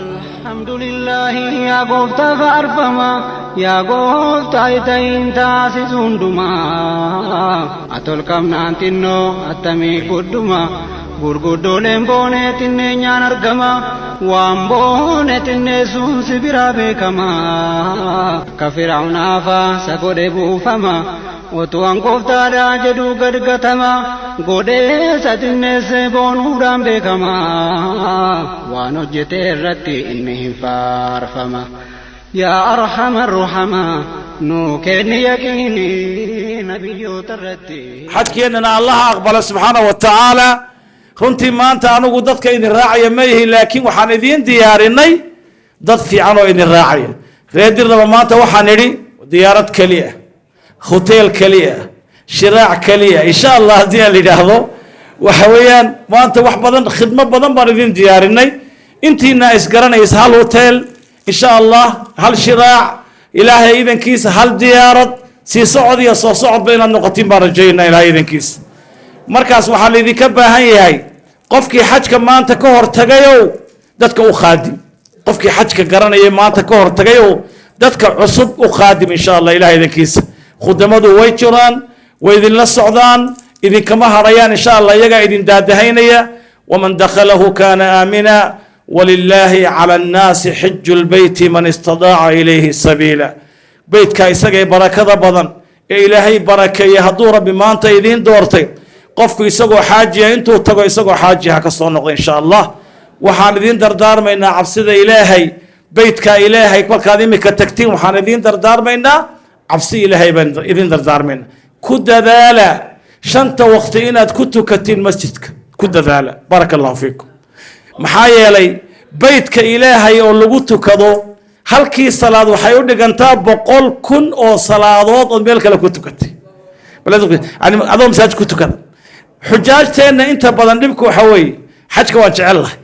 الحمد لله يا قوت فارفما يا قوت ايتين تاسسون دما اتول كم نانتينو اتمي قدما غرغدو لمبوني تني نيان ارغما وامبوني تني سون سبرا بكما كفرعون افا سقود بوفما وتوان قفتا راجدو قدقتما قودي ستنس بونودان بكما وانجت الرتي إنهم فارفما يا أرحم الرحمة نوكين يكيني نبيو ترتي حدكي أننا الله أقبل سبحانه وتعالى runtii maanta anigu dadka idin raacaya ma yihi laakiin waxaan idiin diyaarinay dad fiican oo idin raacaya reedirdaba maanta waxaan idhi diyaarad keliya hotel keliya shiraac keliya insha allah haddii aan la yidhaahdo waxa weeyaan maanta wax badan khidmo badan baan idin diyaarinay intiina isgaranaysa hal hotel insha allah hal shiraac ilaahay idankiisa hal diyaarad sii socod iyo soo socodba inaad noqotiin baan rajaynaa ilaahay idankiisa markaas waxaa laydinka baahan yahay qofkii xajka maanta ka hortagayow dadka u khaadim qofkii xajka garanayay maanta ka hortagayow dadka cusub u khaadim insha allah ilahay idankiisa khudamadu way jiraan way idinla socdaan idinkama harayaan insha allah iyagaa idin daadahaynaya waman dakhalahu kana aamina walillahi cala annaasi xiju lbeyti man istadaaca ilayhi sabiila beytka isagay barakada badan ee ilaahay barakeeye hadduu rabbi maanta idiin doortay qofku isagoo xaajiya intuu tago isagoo xaajiya ha ka soo noqdo insha allah waxaan idin dardaarmaynaa cabsida ilaahay beytka ilaahay markaad imika tagtiin waxaan idin dardaarmaynaa cabsi ilaahay baan idin dardaarmaynaa ku dadaala shanta waqti inaad ku tukatiin masjidka ku dadaala baraka allahu fiikum maxaa yeelay beytka ilaahay oo lagu tukado halkii salaad waxay u dhigantaa 100,000 oo salaadood oo meel kale ku tukatay adoo masaajid ku tukada xujaajteenna inta badan dhibku waxa weeye xajka waan jecelahay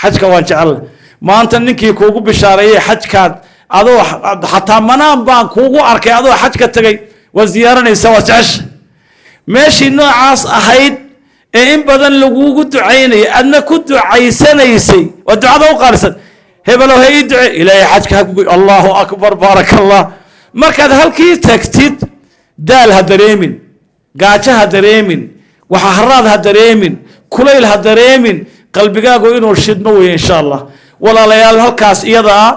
xajka waan jecelahay maanta ninkii kuugu bishaareeyay xajkaad adoo xataa manaan baan kuugu arkay adoo xajka tagay waa ziyaaranaysa waa jecesha meeshii noocaas ahayd ee in badan laguugu ducaynayay adna ku ducaysanaysay waa ducada u qaalisan hebelow ha ii duce ilaahay xajka hakugu allahu akbar baaraka allah markaad halkii tagtid daal ha dareemin gaajo ha dareemin waxa haraad ha dareemin kulayl ha dareemin qalbigaagu inuu shidmo weeye insha allah walaalayaal halkaas iyadaa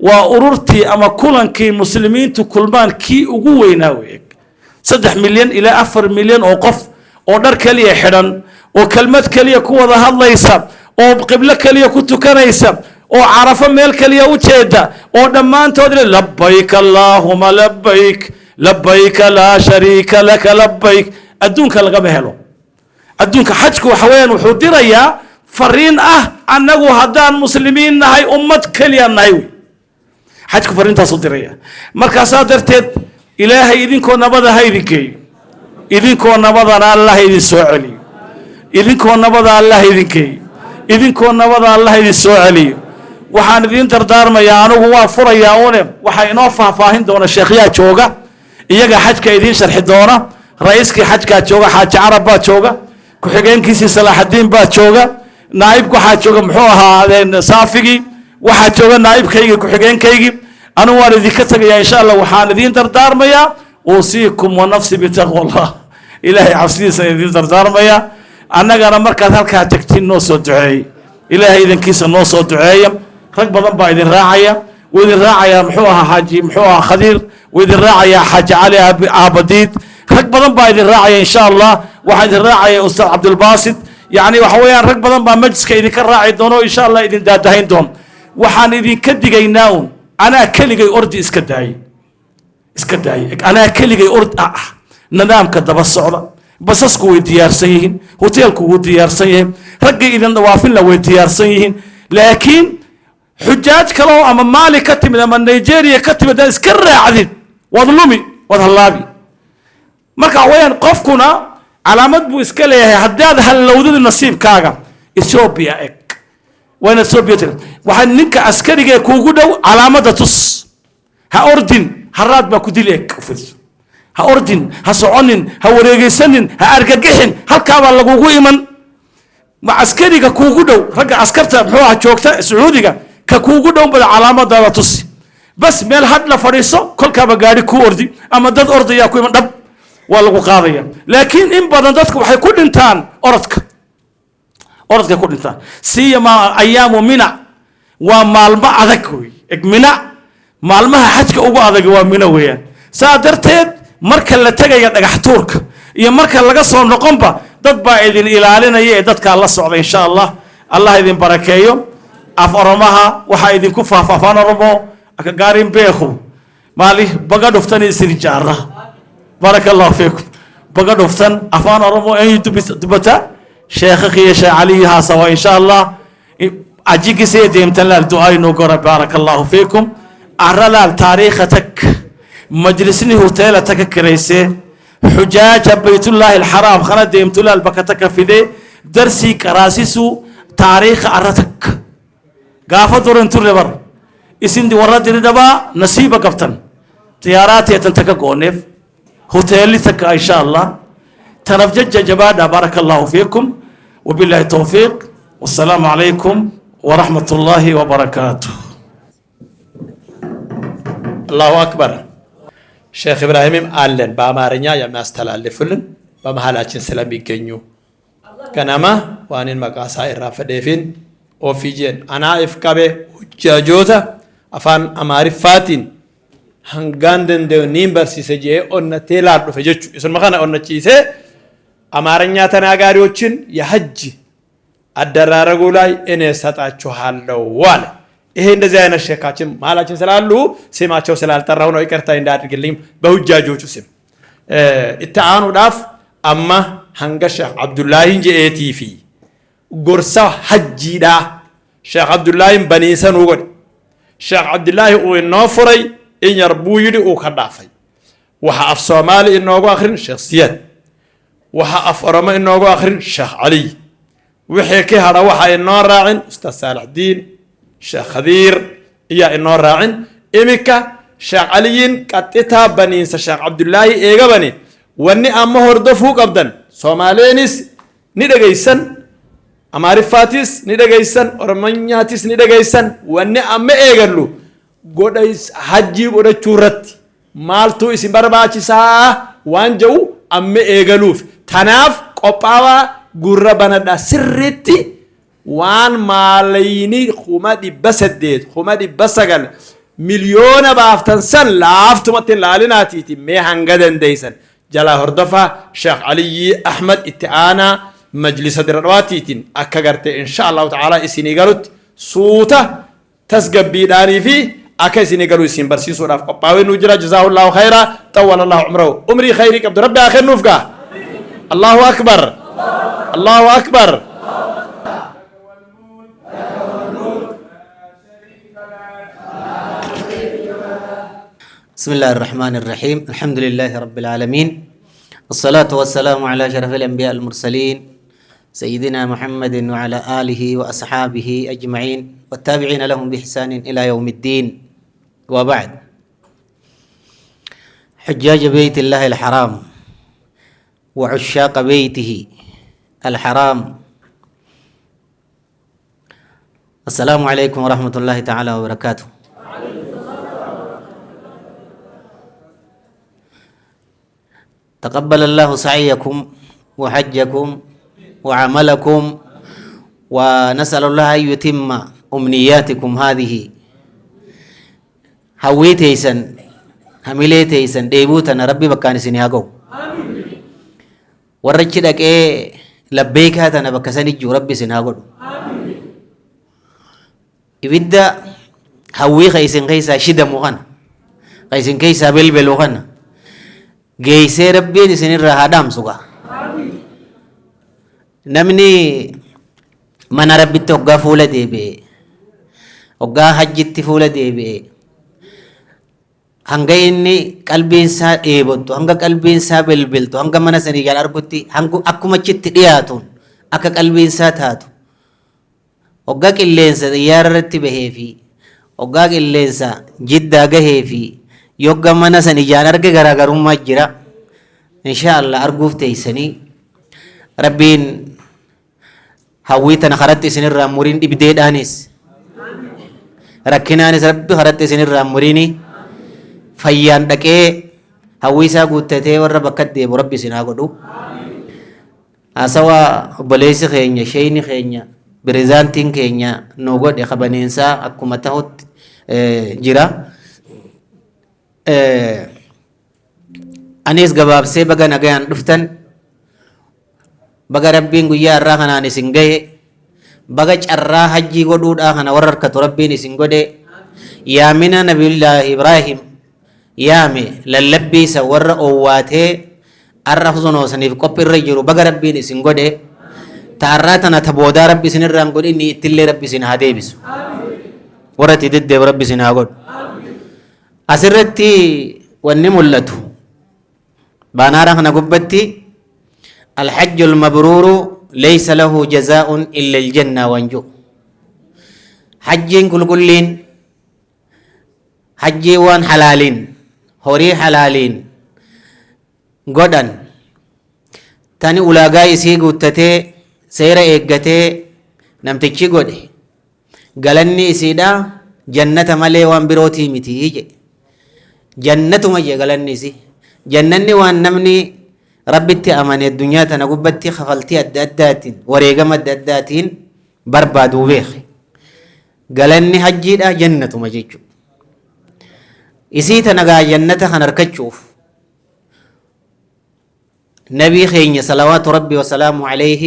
waa ururtii ama kulankii muslimiintu kulmaan kii ugu weynaa weeye 3 milyan ilaa 4 milyan oo qof oo dhar kaliya xidhan oo kelmad kaliya ku wada hadlaysa oo qiblo kaliya ku tukanaysa oo carafo meel kaliya u jeeda oo dhammaantood labbayk allahumma labbayk labbayk la sharika laka labbayk adduunka lagama helo adduunka xajku waxa weeyaan wuxuu dirayaa fariin ah annagu haddaan muslimiin nahay ummad kaliya nahay xajku fariintaas u diraya markaasaa darteed ilaahay idinkoo nabada ha idinkeeyo idinkoo nabadana allah idin soo celiyo idinkoo nabada allah idinkeeyo idinkoo nabada allah idin soo celiyo waxaan idin dardaarmayaa anigu waa furayaa une waxaa inoo faahfaahin doona sheekhyaa jooga iyaga xajka idiin sharxi doona ra'iiskii xajkaa jooga xaaji carab baa jooga ku-xigeenkiisii salaaxadiin baa jooga naa'ibku waxaa jooga muxuu ahaa saafigii waxaa jooga naa'ibkaygii ku-xigeenkaygii anigu waan idinka tegayaa insha allah waxaan idiin dardaarmayaa uusiikum wa nafsi bitaqwa allah ilaahay cabsidiisa idiin dardaarmayaa annagana markaad halkaa tagtiin noo soo duceeyey ilaahay idankiisa noo soo duceeya rag badan baa idin raacaya wuu idin raacayaa muxuu ahaa xaaji muxuu ahaa khadiir wuu idin raacayaa xaaji cali aabadiid rag badan baa idin raacaya insha allah waxaa idin raacaya ustaad cabdulbaasit yani waxa weeyaan rag badan baa majliska idinka raaci doono insha allah idin daadahayn doon waxaan idinka digaynaa un anaa keligay ordi iska daayay anaa keligay ordi nidaamka daba socda basasku way diyaarsan yihiin hoteelku wuu diyaarsan yahay raggii idin dhawaafina way diyaarsan yihiin laakiin xujaaj kaloo ama maali ka timid ama nigeria ka timid aan iska raacdid waad lumi waad hallaabi marka wayaan qofkuna calaamad buu iska leeyahay haddaad hallowdid nasiibkaaga Ethiopia eg wayna Ethiopia waxaa ninka askariga kuugu dhow calaamada tus ha ordin haraad baa ku dilay ufis أردن هسعنن هوريجسنن هأرجعهن هالكابا لجوجو إيمان مع عسكري كوجودو رجع عسكرته بحوها شوكته سعودية كوجودو بالعلامة ده تصي بس مال حد لفريسه كل كابا قاري كوردي أما دد أرضي يا كوي دب ولا قاضية لكن إن بدنتك وحيكون إنتان أردك كل إنتان سيما أيام منع ومالما أذكوي منع مالما حجك أبو أذك ومنع ويا سادرتين مركل لتجي دحتورك يا مركل لقصهم نقمبا dad baa idin ilaalinaya dadka la socda insha Allah Allah idin barakeeyo afaramaha waxa idin ku faafafaan rabo aka gaarin beekhu maali baga dhuftan isin jaara barakallahu fiikum baga dhuftan afaan rabo ay dubata sheekhi Sheekh Ali Hasawa insha Allah ajigi seedeemtan la du'ay no gora barakallahu fiikum arala taariikhatak majlisni hoteelatak kareyse حجاج بيت الله الحرام خنا ديمت الله البكتك في ذي درسي كراسيسو تاريخ عرتك قافة دورن تربر اسم دي ورد دبا نصيبة كفتن طيارات يتنتك قونف هوتيلي تك إن شاء الله تنفجج جبادة بارك الله فيكم وبالله التوفيق والسلام عليكم ورحمة الله وبركاته الله أكبر ሼክ ኢብራሂምም አለን በአማርኛ የሚያስተላልፉልን በመሃላችን ስለሚገኙ ከነማ ዋንን መቃሳ ኢራፈደፊን ኦፊጀን አና ኢፍቀበ ሁጃጆታ አፋን አማሪፋቲን ሃንጋንደን ደኒም በርሲሰጄ ኦነቴላ ዱፈጀቹ እሱን መካና ኦነቺሴ አማርኛ ተናጋሪዎችን የሐጅ አደራረጉ ላይ እኔ ሰጣችኋለሁ ዋለ ይሄ እንደዚህ አይነት ሸካችን ማላችን ስላሉ ስማቸው ስላልጠራው ነው ይቅርታ እንዳድርግልኝ በሁጃጆቹ ስም ኢታአኑ ዳፍ አማ ሃንገሻ አብዱላህ ጀኤቲፊ ጎርሳ ሐጂዳ ሼክ አብዱላህ በኒሰን ወገድ ሼክ አብዱላህ ወኖፍረይ ኢንየርቡ ይዲ ወከዳፈይ ወሃ አፍ ሶማሊ ኢኖጎ አኽሪን ሼክ ሲያድ ወሃ አፍ ኦሮሞ ኢኖጎ አኽሪን ሼክ አሊ وحي هذا وحي النور راعن أستاذ صالح الدين شيخ خضير يا النور راعن إمكا شيخ علي كتتا بني شيخ عبد الله إيجا بني واني أما هردفو قبضن سومالينيس ندقيسن أمارفاتيس ندقيسن أرمانياتيس ندقيسن واني أما إيجالو قدايس حجي قدا چورت مالتو اسم برباچي سا وانجو أما إيجالوف تناف قباوا قرر بندا سرتي وان ماليني خمادي بسديد خمادي بسقل مليون بافتن سن لافتو متن لالناتيتي مي هنگدن ديسن جلا هردفا شيخ علي أحمد اتعانا مجلس درواتيتين أكغرت إن شاء الله تعالى اسيني قلت صوته تسقب بيداني في أكا اسيني قلو اسين برسيسو راف قباوي نجرى جزاه الله خيرا طول الله عمره أمري خيري عبد ربي آخر نفقه الله أكبر الله أكبر بسم الله الرحمن الرحيم الحمد لله رب العالمين والصلاة والسلام على شرف الأنبياء المرسلين سيدنا محمد وعلى آله وأصحابه أجمعين والتابعين لهم بإحسان إلى يوم الدين وبعد حجاج بيت الله الحرام وعشاق بيته الحرام السلام عليكم ورحمة الله تعالى وبركاته تقبل الله سعيكم وحجكم وعملكم ونسأل الله أن يتم أمنياتكم هذه هويتيسن هميليتيسن ديبوتنا ربي بكاني سنياغو ورجدك لبيك هاتنا بكسني جو ربي سناغو إبدا هوي خيسن خيسا شدة مغانا خيسن كيسا بلبل مغانا geeysee rabbiin isinirraa haa dhaamsuga namni mana rabbitti hoggaa fuula deebi'e hoggaa hajjitti fuula deebi'e hanga inni qalbiinsaa dheebottu hanga qalbiinsaa bilbiltu hanga mana sanii jala argutti akkuma achitti dhiyaatuun akka qalbiinsaa taatu hoggaa qilleensa xiyyaara irratti bahee fi hoggaa qilleensa jiddaa gahee fi yogga mana san ijaan arge garaagarummaa jira إن شاء الله أرجوف تيسني ربين هويتنا خرجت سن الرامورين إبديد أنيس ركنانيس ربي خرجت سن الراموريني فيان دكේ هويسا قوتته ورب كدي بربي سناقدو أسوا بليس خينيا شيني خينيا بريزانتين خينيا نوغد يخبنينسا أكو متهوت جرا أنيس جباب سي بقى نجان دفتن بقى ربين قويا الراحنا نسنجه بقى الراح حجي قدود آخنا ورر كتربي نسنجده يا منا نبي الله إبراهيم يامي للبي سور أواته الرفضنو سنيف قبر رجلو بقى ربي نسنجده تعراتنا تبودا ربي سنرام قد إني اتلي ربي سنهادي بس ورتي ضد ربي سنهاقود أسرتي ونملته بانارا خنا قبتي الحج المبرور ليس له جزاء إلا الجنة وانجو حجين كلين حجي وان حلالين هوري حلالين غدن تاني أولاغاي سيغو تتي سيرا إيغتي نمتكي غدي غلني سيدا جنة ملي وان بروتي متي جنة مجي غلني سي جنني وان نمني ربتي أماني الدنيا تنقبتي خفلتي الداداتين وريقم الداداتين بربادو بيخي قالني حجي دا جنة مجيجو إسي تنقا جنة خنركتشوف نبي خيني صلوات ربي وسلامه عليه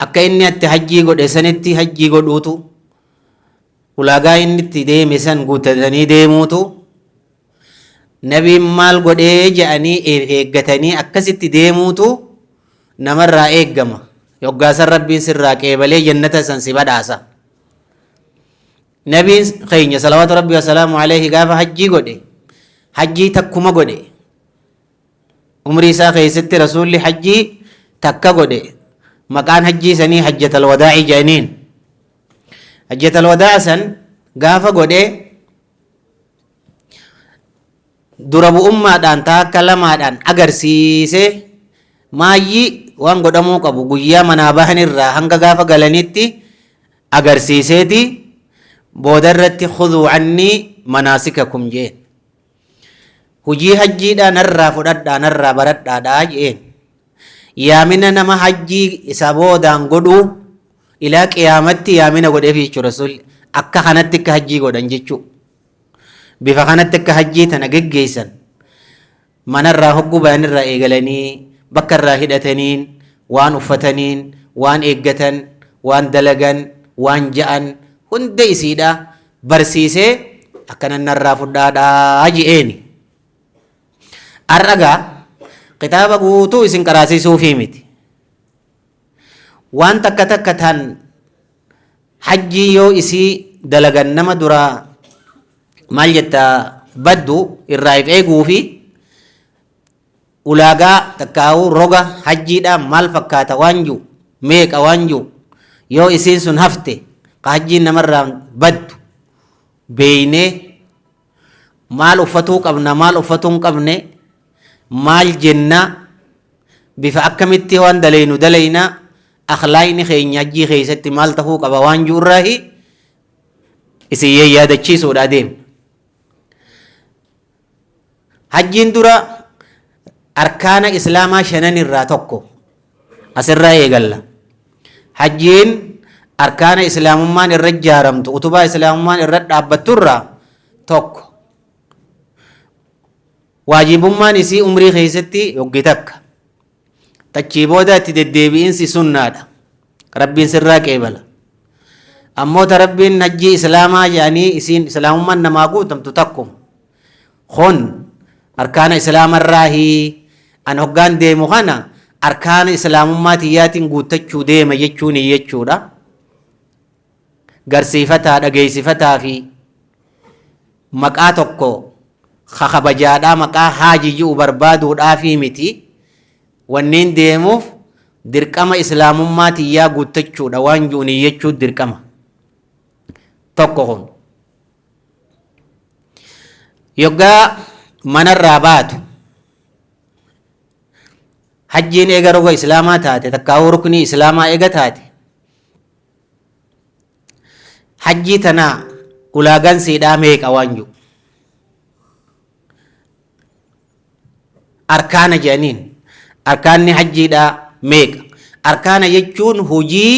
أكا إني أتحجي قد إسانتي حجي قد أوتو ولاقا إني تديمي سن قوتدني ديموتو نبي مال قد إيجاني إيقتني أكسيت ديموتو نمر إيقما يوغاس ربي سراك إيبالي جنة سنسباد آسا نبي خيني صلوات ربي وسلامه عليه قاف حجي قد حجي تكما قد عمري سا خيست رسول حجي تكا قد مكان حجي سني حجة الوداع جانين حجة الوداع سن قاف قد durabu ummaadhaan taakka lamaadhaan agarsiise maayyi waan godhamuu qabu guyyaa manaa bahanirraa hanga gaafa galanitti agarsiiseeti boodarratti khuduu cannii manaasikakum jeen hujii hajjiidhaa narraa fudhadhaa narraa baradhaadhaa jeen yaamina nama hajjii isa boodaan godhuu ilaa qiyaamatti yaamina godheef jechuu rasul akka kanatti akka hajjii godhan jechuu bifa kanatti akka hajjii tana geggeessan manarraa hogguu bayanirraa eegalanii bakka irraa hidhataniin waan uffataniin waan eeggatan waan dalagan waan ja'an hunda isiidha barsiisee akkana narraa fudhaadhaa ji'eeni arragaa kitaaba guutuu isin qaraasiisuufii miti waan takka takka tan hajjii yoo isii dalagan nama duraa maal jetta baddu irraa if eeguu fi ulaagaa takkaawu roga hajjiidha maal fakkaata waanju meeqa waanju yoo isiin sun hafte ka hajjiin namarraa baddu beeynee maal uffatuu qabna maal uffatuu hin qabne maal jenna bifa akkamitti waan dalaynu dalayna akhlaaqni keenya hajjii keessatti maal tahuu qaba waanju irraahi isin yaadachiisuudha deemna hajjiin dura arkaana islaamaa shanan irraa tokko asirraa eegalla hajjiin arkaana islaamummaan irra ijaaramtu utubaa islaamummaan irra dhaabbattu irraa tokko waajibummaan isii umrii keessatti yoggi takka tachii booda itti deddeebi'insi sunnaadha rabbiin sirraa qeebala ammoo ta rabbiin hajjii islaamaa jedhanii isiin islaamummaan namaa guutamtu takkuma kun arkaana islaamarraahi an hoggaan deemu kana arkaana islaamummaa tiyyaatiin guuttachuu deema jechuun jechuudha garsiifataa dhageessifataa fi maqaa tokko kabajaadhaa maqaa haaji ji'u barbaaduudhaafi miti wanniin deemuuf dirqama islaamummaa tiyyaa guuttachuudha waan ji'uun jechuu dirqama tokko kun yoggaa manarraa baatu hajjiin eega roga islaamaa taate takkaawuu ruknii islaamaa eega taate hajjii tanaa ulaagaan siidhaa meeqa waan jiru arkaana jedhaniin arkaanni hajjiidhaa meeqa arkaana jechuun hujii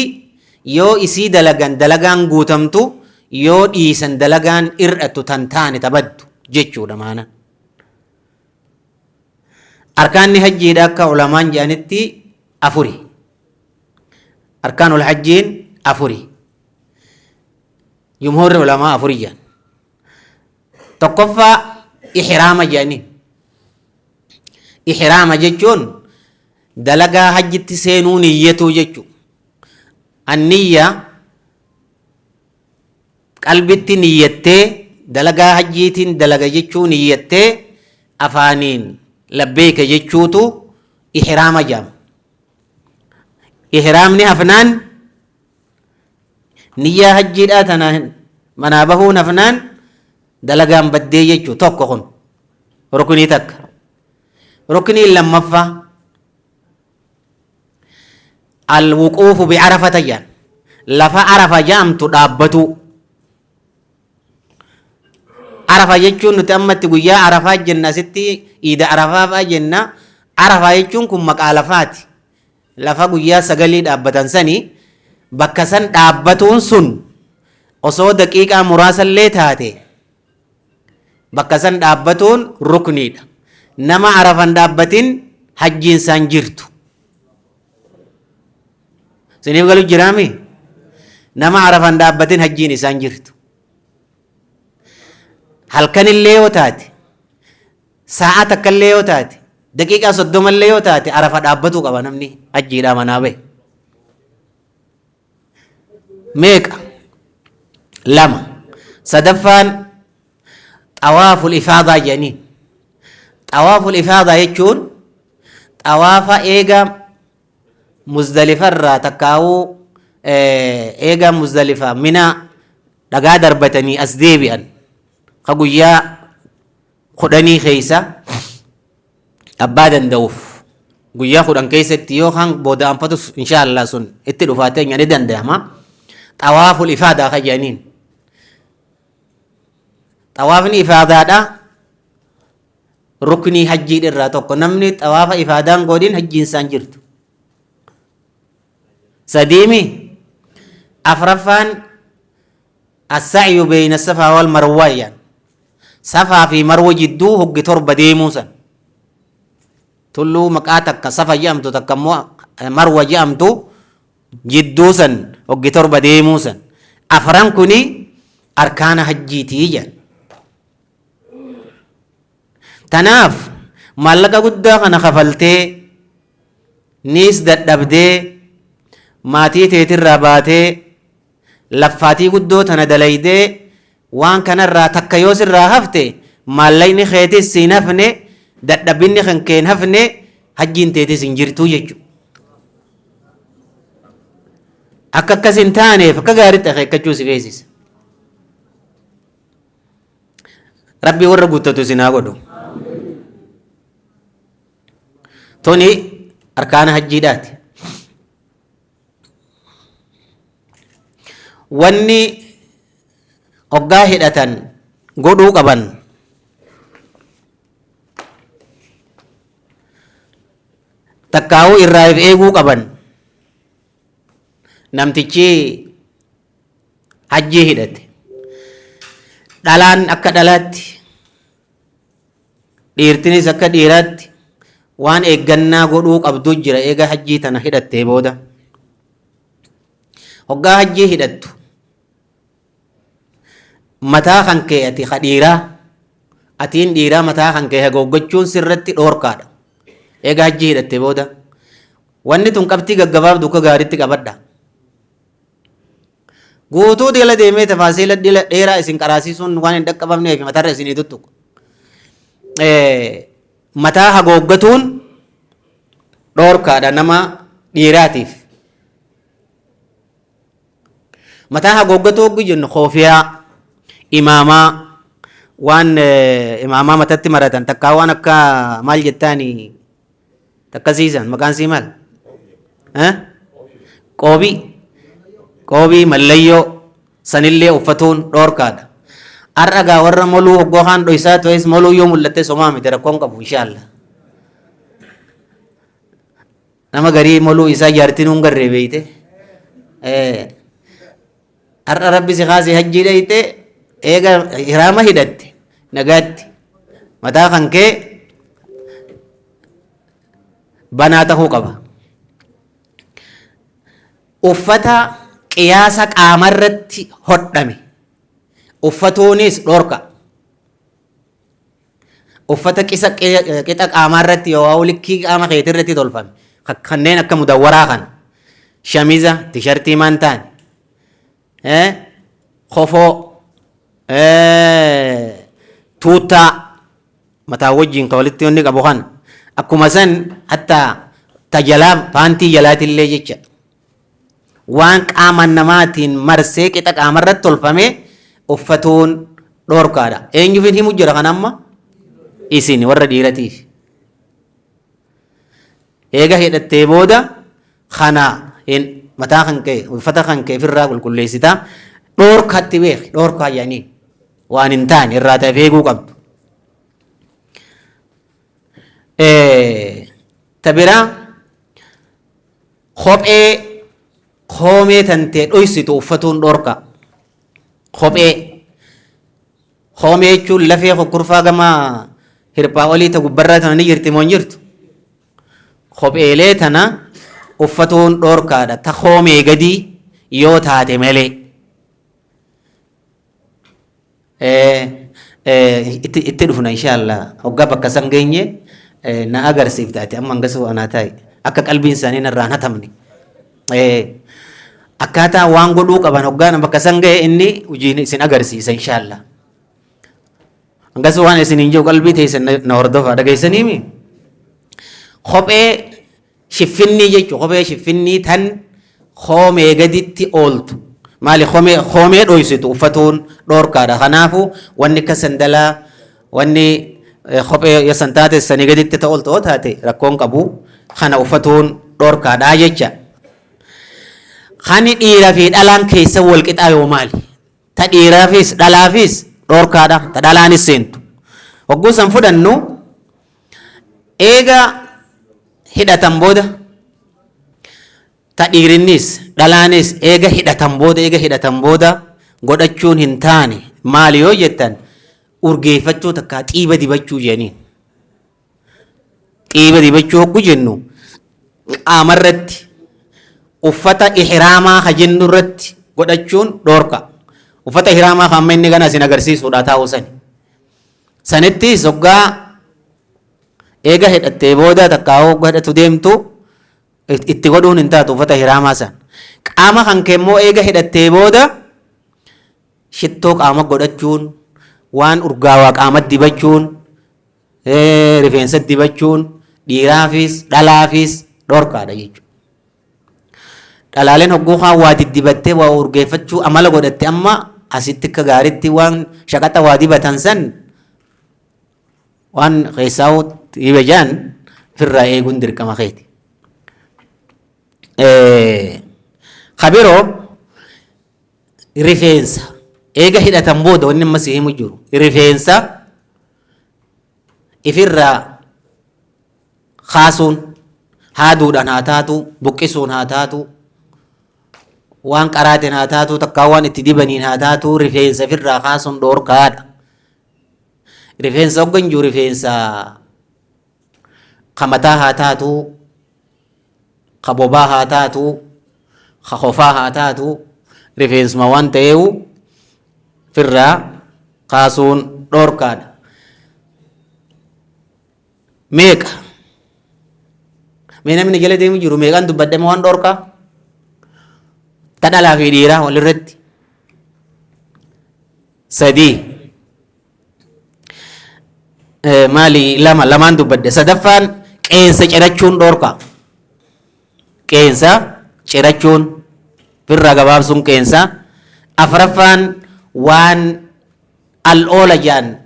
yoo isii dalagan dalagaan guutamtu yoo dhiisan dalagaan ir'atu tan taane tabaddu jechuudha maana arkaanni hajjiidha akka ulamaan jedhanitti afuri arkaanul hajjiin afuri jumhurri ulamaa afuri jedhan tokkoffaa ihraama jedhaniin ihraama jechuun dalagaa hajjitti seenuu niyyatuu jechu anniyya qalbitti niyyattee dalagaa hajjiitiin dalaga jechuu niyyattee afaaniin labbeeka jechuutu ihraama jedhama ihraamni hafnaan niyyaa hajjiidhaa tana manaa bahuun hafnaan dalagaan baddee jechuu tokko kun ruknii takka ruknii lammaffaa alwuquufu bicarafata jedhan lafa arafa jedhamtu dhaabbatu arafa jechuun nuti ammatti guyyaa arafaa jenna asitti iida arafaafaa jenna arafa jechuun kun maqaa lafaati lafa guyyaa sagalii dhaabbatan sanii bakka san dhaabbatuun sun osoo daqiiqaa muraasallee taate bakka san dhaabbatuun rukniidha nama arafan dhaabbatin hajjiin isaan jirtu siniif galu jiraami nama arafan dhaabbatin hajjiin isaan jirtu halkanillee yoo taate sa'a takkallee yoo taate daqiiqaa 30 yoo taate arafa dhaabbatuu qaba namni hajjiidhaa manaa bahe meeqa lama sadaffaan xawaaful ifaadaa jedhaniin xawaaful ifaadaa jechuun xawaafa eega muzdalifarraa takkaawuu eega muzdalifa mina dhagaa darbatanii as deebi'an ka guyyaa 10 keeysa abbaa danda'uuf guyyaa 10 keessatti yoo kan booda anfatus inshaallah sun itti dhufaatee ni danda'ama xawaaful ifaadaa ka jedhaniin xawaafni ifaadaadha ruknii hajjii irraa tokko namni xawaafa ifaadaan godhin hajjiin isaan jirtu sadiimi afraffaan assa'yu bayna safaa wal marwaa jedhan safaa fi marwa jidduu hoggi torba deemuu san tulluu maqaa takka safa jedhamtu takka immoo marwa jedhamtu jidduu san hoggi torba deemuu san afran kuni arkaana hajjiitii jedhan tanaaf maallaqa guddaa kana kafaltee niis dadhabdee maatii teetirraa baatee laffaatii guddoo tana dalaydee waan kanarraa takka yoo sirraa hafte maallaqni keetis siin hafne dadhabinni kan keen hafne hajjiin teetis hin jirtuu jechuudha akka akkas hin taaneef akka gaariitti akeekkachuu si feesisa rabbii warra guuttatu sinaa godhu tuni arkaana hajjiidhaati wanni hoggaa hidhatan godhuu qaban takkaawuu irraa if eeguu qaban namtichi hajjii hidhate dhalaan akka dhalaatti dhiirtinis akka dhiiraatti waan eeggannaa godhuu qabdu jira eega hajjii tana hidhattee booda hoggaa hajjii hidhattu mataa kan kee ati dhiiraa atiin dhiiraa mataa kan kee haguuggachuun sirratti dhoorkaadha eega hajjii hidhattee booda wanni tun qabxii gaggabaabdu akka gaariitti qabadha guutuu dila deemee tafaasiila dheeraa isin qaraasiisuun waan hin dhaqqabamneef matarra isinii tuttuqu mataa haguuggatuun dhoorkaadha nama dhiiraatiif mataa haguuggatuu oggu jennu koofiyaa imaamaa waan imaamaa matatti maratan takkaa waan akka maal jettaani takkasiisan maqaan sii maal qoobii mallayyoo sanillee uffatuun dhoorkaadha. Har'agaa warra moluu hoggoo haan dhoysaa ta'es moluu yoo mul'atte somaa miti rakkoon qabu inshaallah. Nama garii moluu isaa jaartiin hun garree beeyte har'a rabbi si kaasee hajjii dhayte eega hiraama hidhatte nagaatti mataa kan kee banaa tahuu qaba. Uffata qiyaasa qaamarratti hodhame uffatuunis dhoorka. Uffata qixa qaamarratti yoo likkii qaama keetirratti tolfame kanneen akka mudawwaraa kana shamiza tishartii maan taane kofoo tuuttaa mataa wajjiin ka walitti wanni qabu kana akkuma san hatta tajalaa paantii jalaatillee jecha waan qaama namaatiin marsee qixa qaamarratti tolfame uffatuun dhoorkaadha. Eenyuufin himu jira kan amma isin warra dhiiratiif. Eega hidhattee booda kana mataa kan kee uffata kan kee ofirraa qulqulleessitaa dhoorkaatti beek dhoorkaa yaanii waan hin taane irraa ta'e eeguu qabdu. Tabiraa kophee koomee tantee dhoysitu uffatuun dhoorka. Koomee jechuun lafee kokkurfaa gama hirphaa olii ta gubbarraa tana ni jirti moo hin jirtu? Kopheelee tana uffatuun dhoorkaadha. Ta koomee gadii yoo taate malee. Itti dhufna inshaallah hoggaa bakka san geenye na agarsiiftaati amma hangasu anaa taa'e akka qalbiin isaanii narraa hin hatamne. Akkaataa waan godhuu qaban hoggaan bakka san ga'e inni hojiin isin agarsiisa inshaallah. Hangasu waan isin hin jiru qalbii teessan na hordofaa dhageessaniimi. Kophee shiffinnii jechuun kophee shiffinnii tan koomee gaditti ooltu maali koomee dhoysitu uffatuun dhoorkaadha. Kanaafuu wanni akka sandalaa wanni kophee yasan taate sanii gaditti ta'oltu yoo taate rakkoon qabu kana uffatuun dhoorkaadha jecha. Hani dhiiraa fi dhalaan keessa wal qixaa yoo maali? Ta dhiiraafis dhalaafis dhoorkaadha. Ta dhalaanis seentu. Hogguu san fudhannu eega hidhatan booda ta dhiirinnis dhalaanis eega hidhatan booda godhachuun hin taane maali yoo jettan urgeeffachuu takkaa xiiba dibachuu jeniin. Xiiba dibachuu hogguu jennu qaamarratti uffata ihraamaa ka jennu irratti godhachuun dhoorka. Uffata ihraamaa ka amma inni gana isin agarsiisuudha taa'uu sani. Sanittis hoggaa eega hidhattee booda takkaa hoggaa hidhatu deemtu itti godhuun hin taatu uffata ihraamaa san. Qaama kan keemmoo eega hidhattee booda shittoo qaama godhachuun waan urgaawaa qaama dibachuun rifeensa dibachuun dhiiraafis dhalaafis dhoorkaadha jechuudha. Dhalaaleen hogguu kaan waa diddibattee waa urgeeffachuu amala godhatte amma asitti akka gaariitti waan shaqaxa waa dibatan san waan keessaa'u dhiibe jaan firraa eeguun dirqama keeti. Kabiroo rifeensa eega hidhatan booda wanni amma si himu jiru rifeensa ifirraa kaasuun haaduudhaan haa taatu buqqisuun haa taatu waan qaraatiin haa taatu takkaa waan itti dibaniin haa taatu rifeensa ifirraa kaasuun dhoorkaadha. Rifeensa hoggan jiru rifeensa ka mataa haa taatu ka bobaa haa taatu ka kofaa haa taatu rifeensuma waan ta'eewu firraa kaasuun dhoorkaadha. Meeqa mee namni jala deemu jiru meeqaan dubbadhama waan dhoorkaa? Ta dhalaa fi dhiiraa walirratti sadii maali lamaan dubbadde. Sadaffaan qeensa cirachuun dhoorkaa. Qeensa cirachuun firraa gabaabsuun qeensa. Afraffaan waan al'oola jaan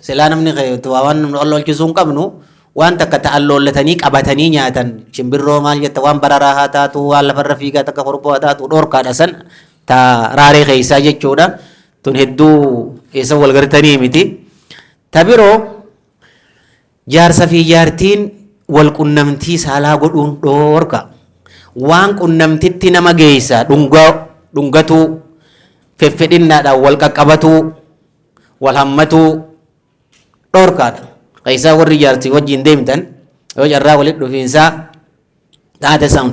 silaa namni waan al'oolchisuun qabnu waan takka ta'alloollatanii qabatanii nyaatan shimbirroo maal jetta waan bararaa haa taatu waan lafarra fiigaa takka korboo haa taatu dhorkaadha san ta raaree keessaa jechuudha tun hedduu eessa wal gartanii miti ta biroo jaarsa fi jaartiin wal qunnamtii saalaa godhuun dhorka waan qunnamtitti nama geessa dhungatuu feffedhinnaadhaan wal qaqqabatuu wal hammatuu dhorkaadha keessaa warri jaartii wajjin deemtan yoo carraa walit dhufiinsaa taate san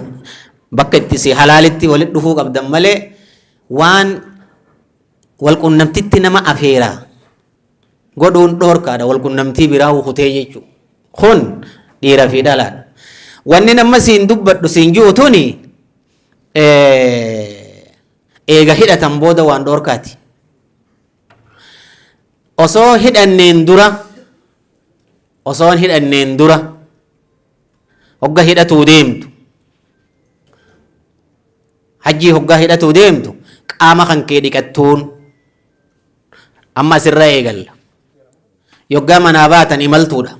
bakka itti si halaalitti walit dhufuu qabdan malee waan wal qunnamtitti nama afeeraa godhuun dhorkaadha wal qunnamtii biraa hukutee jechuudha kun dhiira fi dhalaadha wanni nama siin dubbadhu siin ji'u tuni eega hidhatan booda waan dhorkaati osoo hidhanneen dura hogga hidhatuu deemtu hajjii hoggaa hidhatuu deemtu qaama kan kee dhiqattuun amma asirra eegalla yoggaa manaa baatan imaltuudha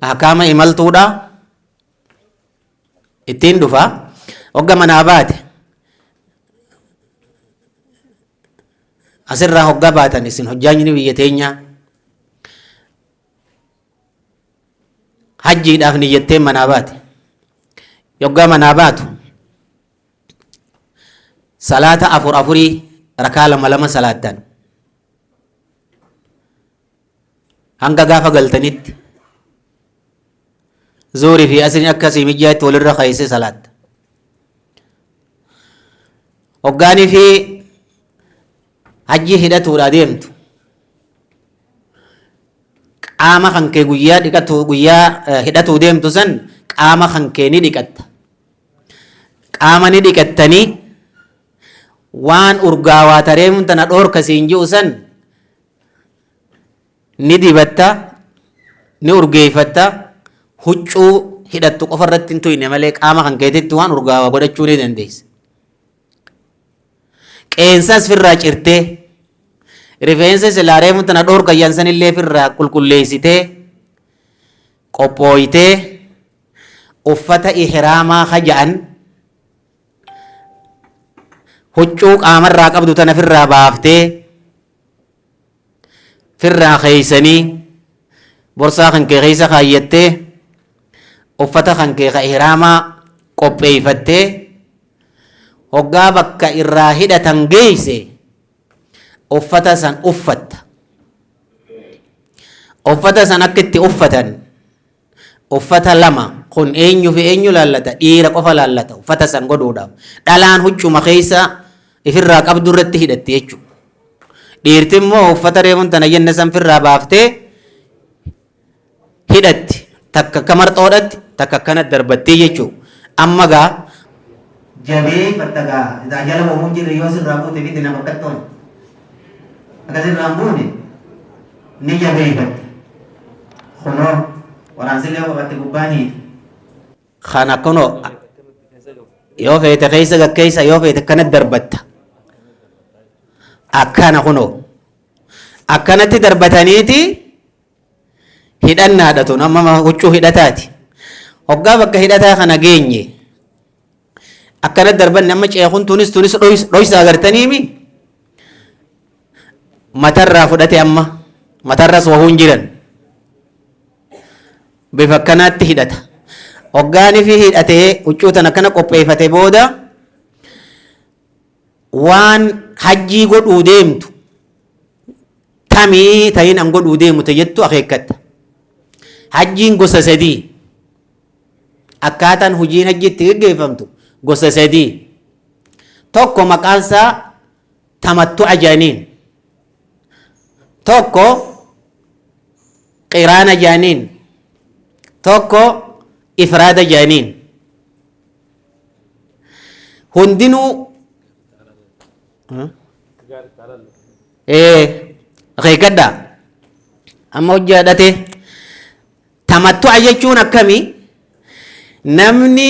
ahkaama imaltuudha ittiin dhufa hogga manaa baate asirraa hoggaa baatan isin hojjaanyi biyya teenyaa hajjiidhaaf niyyattee manaa baate yoggaa manaa baatu salaata afurii rakaa lama salaattan hanga gaafa galtanitti zuurii fi asrii akkasii mijaatti walirra kaayisee salaatta hoggaanii fi hajji hidhatuudha deemtu qaama kan kee guyyaa hidhatuu deemtu san qaama kan kee ni dhiqatta qaama ni dhiqattanii waan urgaawaa tareemuun tana dhoorka siin ji'u san ni dibatta ni urgeeffatta huccuu hidhattu qofa irratti hin tuyne malee qaama kan keetitti waan urgaawaa godhachuu ni dandeessa qeensas firraa cirtee rifeensa silaa reemuun tana dhoorka yansan illee firraa qulqulleessitee qophooytee uffata ihraamaa haja'an huccuu qaamarraa qabdu tana firraa baaftee firraa keeysanii borsaa kan kee keeysa kaayyattee uffata kan kee ka ihraamaa qopheeyfattee hoggaa bakka irraa hidhatan geeyse uffata san uffatta uffata san akka itti uffatan uffata lama kun eenyu fi eenyu laallata dhiira qofa laallata uffata san godhuudhaaf dhalaan huccuma keeysa ifirraa qabdu irratti hidhatti jechuudha dhiirti immoo uffata reemuun tana jenne san firraa baaftee hidhatti takka akka marxoodhatti takka akkana darbattee jechuudha amma gaa jabee fattagaa jala bomuun jirre yoo sirraa buute fiti nama akkattoon akkasirraan buune ni jabeeyfatte kunoo waraansillee qabatte gubbaaniiti kana kunoo yoo feete keeysa gakkeeysa yoo feete akkana darbatta akkana kunoo akkanatti darbataniiti hidhannaadha tun amma huccuu hidhataati hoggaa bakka hidhataa kana geenye akkana darbanne amma ceekun tunis dhoysa agartaniimi matarraa fudhate amma matarras wahuun jiran bifa akkanaatti hidhata hoggaani fi hidhatee huccuu tan akkana qopheeffate booda waan hajjii godhuu deemtu tamii tahin an godhuu deemute jettu akeekkatta hajjiin gosa sadii akkaataan hujiin hajjiitti geggeeffamtu gosa sadii tokko maqaansaa tamattu'a jaaniin tokko qiraana jaaniin tokko ifraada jaaniin hundinuu akeekkadha amma hojjaadhate tamattu'a jechuun akkami namni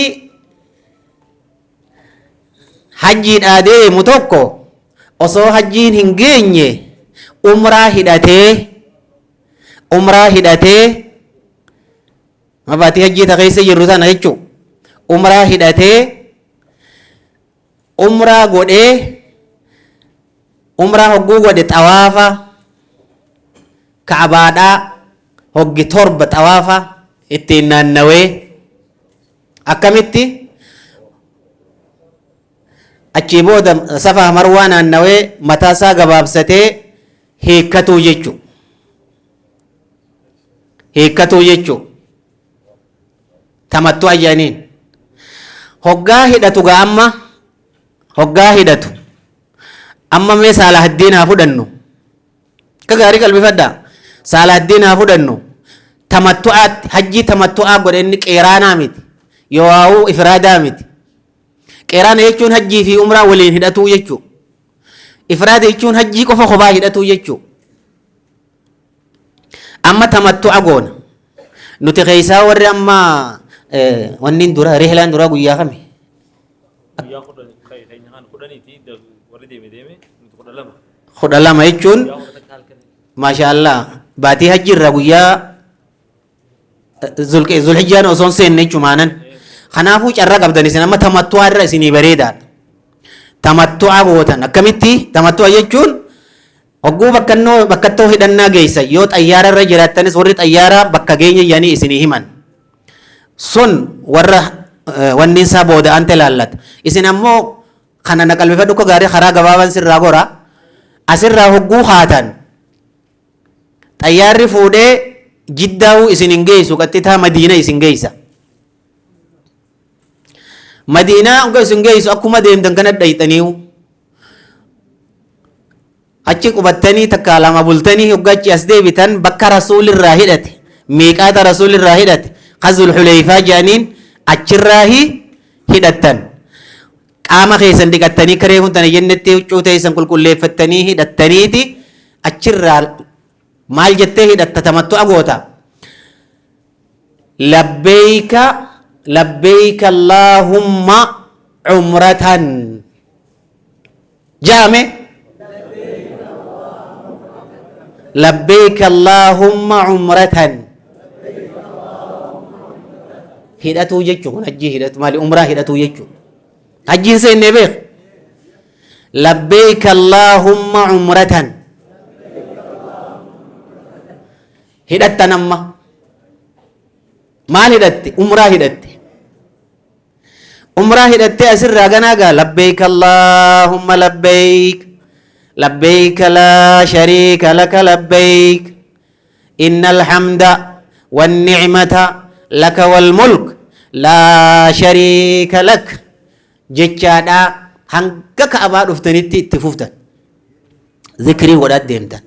hajjiidhaa deemu tokko osoo hajjiin hin geenye umraa hidhatee baatii hajjii keessa jirru sana jechuun umraa hidhatee umraa godhee umraa hogguu godhe xawaafa ka'abaadhaa hoggi torba xawaafa ittiin naannawee akkamitti achii booda safaa marwaa naannawee mataasaa gabaabsatee hiikkatuu jechuu tamattu ayyaaniin hoggaa hidhatu hoggaa hidhatu amma mee Saalaahaddiin haa fudhannu ka gaarii qalbifadhaa Saalaahaddiin haa fudhannu tamattu'aatti hajjii tamattu'aa godhe inni qeeraanaa miti yoo ifraadaa miti qeeraana jechuun hajjii fi umraa waliin hidhatuu jechuu ifraada jechuun hajjii qofa kophaa hidhatuu jechuu amma tamattu'a goona nuti keessaa warri amma wannin dura rihlaan dura guyyaa kami kudha lama jechuun maashaallah baatii hajji irra guyyaa zulhijjaan osoo hin seenne jechumaanan kanaafuu carraa qabdan isin amma tamattu'aa irra isinii bareedaadha tamattu'aa gootan akkamitti tamattu'a jechuun hogguu bakkattoo hidhannaa geessan yoo xayyaara irra jiraattanis warri xayyaaraa bakka geenya yaanii isinii himan sun warra wanni isaa booda ante laallata isin ammoo kana naqalbifadhu akka gaarii karaa gabaaban sirraa gora asirraa hogguu haatan xayyaarri fuudhee jiddaa'uu isin hin geessu qaxxitaa madiina isin geessa madiinaa hanga isin geessu akkuma deemtan kana dhayxaniiwu achi qubattanii takka lama bultanii hoggachi as deebitan bakka rasuulirraa hidhate miiqaata rasuulirraa hidhate qazul xuleeyfaa jedhaniin achirraa hidhattan qaama keessan dhiqattanii karee hundan jennetti huccuu teessan qulqulleeffattanii hidhattaniiti achirraa maal jettee hidhatta tamattu'a goota labbeeyka labbeeyka allaahumma cumratan jaame labbeeyka allaahumma cumratan hidhatuu jechuu kun hajjii hidhatu maali umraa hidhatuu jechuu hajjiin seennee beek labbeeyka allaahumma cumratan hidhattan amma maal hidhatte umraa hidhatte asirraa ganaagaa labbeeyka allaahumma labbeeyk labbeeyka laa shariika laka labbeeyk inna alhamda wannicmata laka walmulk laa shariika lak jechaadhaa hanga ka'abaa dhuftanitti itti fuftan zikrii godhaat deemtan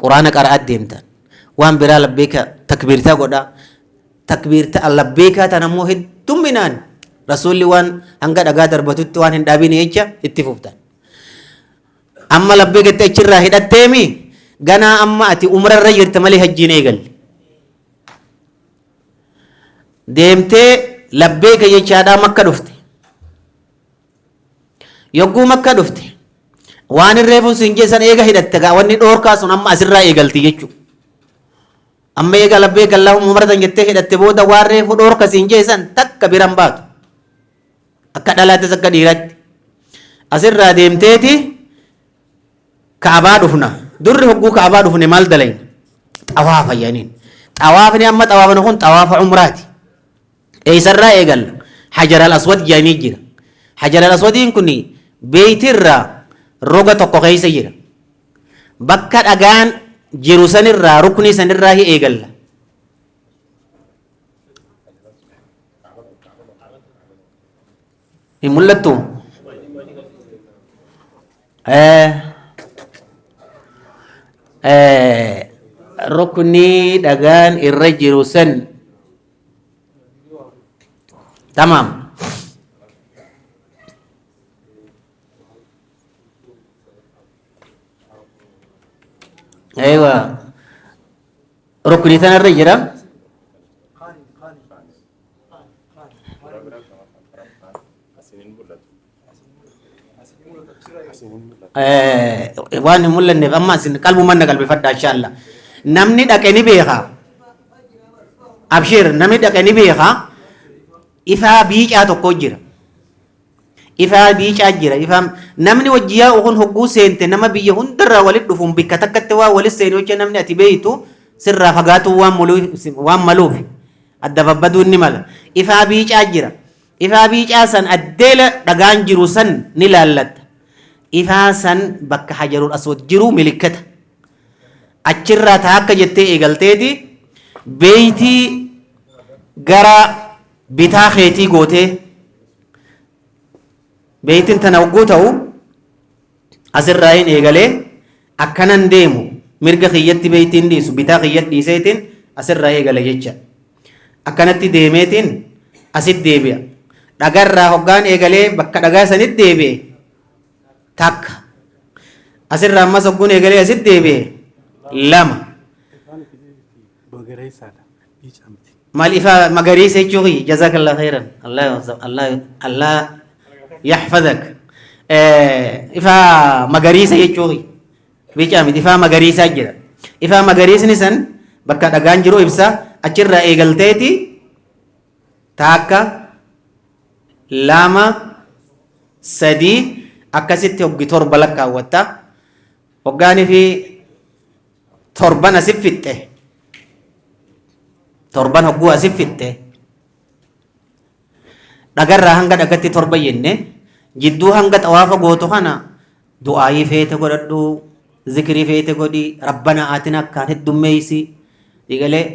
quraana qara'aat deemtan waan biraa labbeeka takbiirtaa godhaa takbiirta labbeekaa tan ammoo heddumminaan rasuulli waan hanga dhagaa darbatutti waan hin dhaabine jecha itti fuftan amma labbeekatti achirraa hidhatteemi ganaa amma ati umrarra jirta malee hajjiin eegalle deemtee labbeeka jechaadhaa makka dhufte yogguu makka dhufte waan irreefu sin jeessan eega hidhatte gaa wanni dhoorkaa sun amma asirraa eegalti jechuu amma eega labbeeka allahumma umratan jettee hidhatte booda waan reefu dhoorka sin jeessan takka biran baatu akka dhalaates akka dhiiratti asirraa deemteeti kaabaa dhufna durri hogguu kaabaa dhufne maal dalayna xawaafa yaaniin xawaafni amma xawaafni kun xawaafa umraati eeysarraa eegalla hajar al aswad jaanii jira hajar al aswadiin kun beeytirraa roga tokko keeysa jira bakka dhagaan jiru sanirraa ruknii sanirraa hi eegalla hin mul'attu ruknii dhagaan irra jiru san tamam ايوه ركني ثاني الرجل وانا مولى النبي اما سن قلبه من قلبي فدا ان شاء الله نمني دكني بيها abshir namni dhaqanii beeka ifaa biicaa tokko jira ifaa biicaa jira ifaa namni wajjiyaa ukun hogguu seente nama biyya hundarraa walit dhufuun bikka takkatti waa walit seeni wajja namni ati beeytu sirraa fagaatu waan maluuf adda babbaduu ni mala ifaa biicaa jira ifaa biicaa san addeela dhagaan jiru san ni laallatta ifaa san bakka hajarul aswad jiru milikkata achirraa taa akka jettee eegalteeti beeytii gara bitaa keetii gootee beeytiin tana hogguu ta'u asirraa hin eegalee akkanan deemu mirga kiyyatti beeytiin dhiisu bitaa kiyyatti dhiiseetiin asirraa eegala jecha akkanatti deemeetiin asit deebi'a dhagarraa hoggaan eegalee bakka dhagaa sanit deebi'e takka asirraa ammas hogguun eegalee asit deebi'e lama maal ifaa magariisa jechuuki jazakallah khairan allah yaxfadak ifaa magariisa jechuuki biicaa miti ifaa magariisaa jira ifaa magariisni san bakka dhagaan jiru ibsa achirraa eegalteeti takka lama sadii akkasitti hoggi torba lakkaawwatta hoggaanii fi torban asif fixxe torban hogguu asif fixxe dhagarraa hanga dhagatti torba jenne jidduu hanga xawaafa gootu kana du'aayii feete godhadhu zikrii feete godhi rabbana aatina akkaan heddummeeysi digalee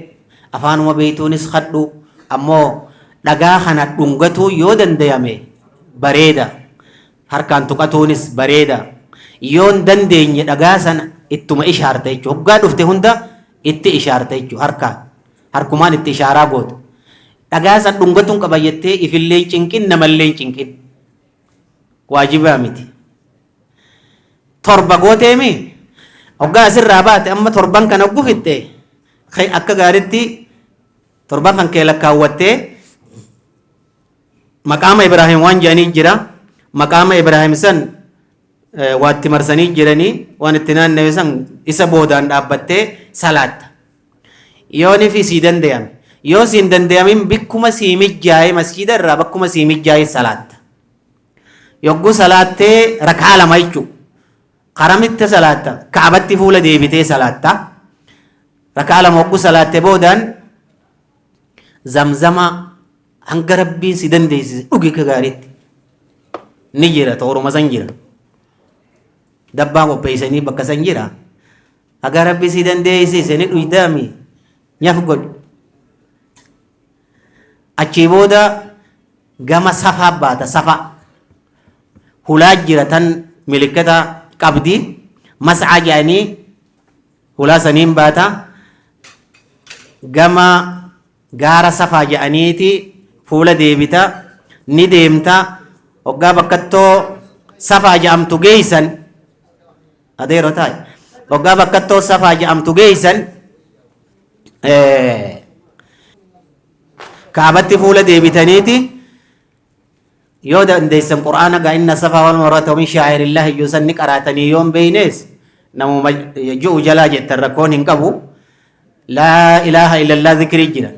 afaanuma beeytuunis kadhu ammoo dhagaa kana dhungatu yoo dandayame bareeda harkaan tuqatuunis bareeda yoon dandeenye dhagaa sana ittuma ishaarta jechuudha hoggaa dhufte hunda itti ishaarta jechuudha harkumaan itti ishaaraa gootu dhagaa san dhungatuun qaba jettee ifillee cinqin namallee cinqin waajibaa miti torba gooteemi hoggaa asirraa baate amma torban kana guffitte akka gaaritti torban kan kee lakkaawwattee maqaama Ibraahim waan jedhanii jira maqaama Ibraahim san waatti marsanii jiranii waan itti naannawe san isa boodaan dhaabbattee salaatta yooni fi sii dandayame yoo siin dandayamin bikkuma sii mijjaaye masjida irraa bakkuma sii mijjaaye salaatta yogguu salaattee rakaa lama jechuu qaramitti salaatta kaabatti fuula deebitee salaatta rakaa lama yogguu salaatte boodaan zamzama hanga rabbiin si dandeessise dhugi ka gaariitti ni jira tooruma san jira dabbaa qopheessanii bakka san jira haga rabbi si dandeessise ni dhuydaami nyaf godhu achii booda gama safaa baata safa hulaa jira tan milikkata qabdi mas'aa jedhanii hulaa saniin baata gama gaara safaa jedhaniiti fuula deebita ni deemta hoggaa bakkattoo safaa jedhamtu geeysan adeero taa'e hoggaa bakkattoo safaa jedhamtu geeysan kaabatti fuula deebitaniiti yoo dandeessan qur'aana gaa inna safaa wal marwata min shaa'irillaahi yuusan ni qaraatanii yoon beeynees namuma ju'u jalaa jettan rakkoon hin qabu laa ilaaha illallah zikrii jira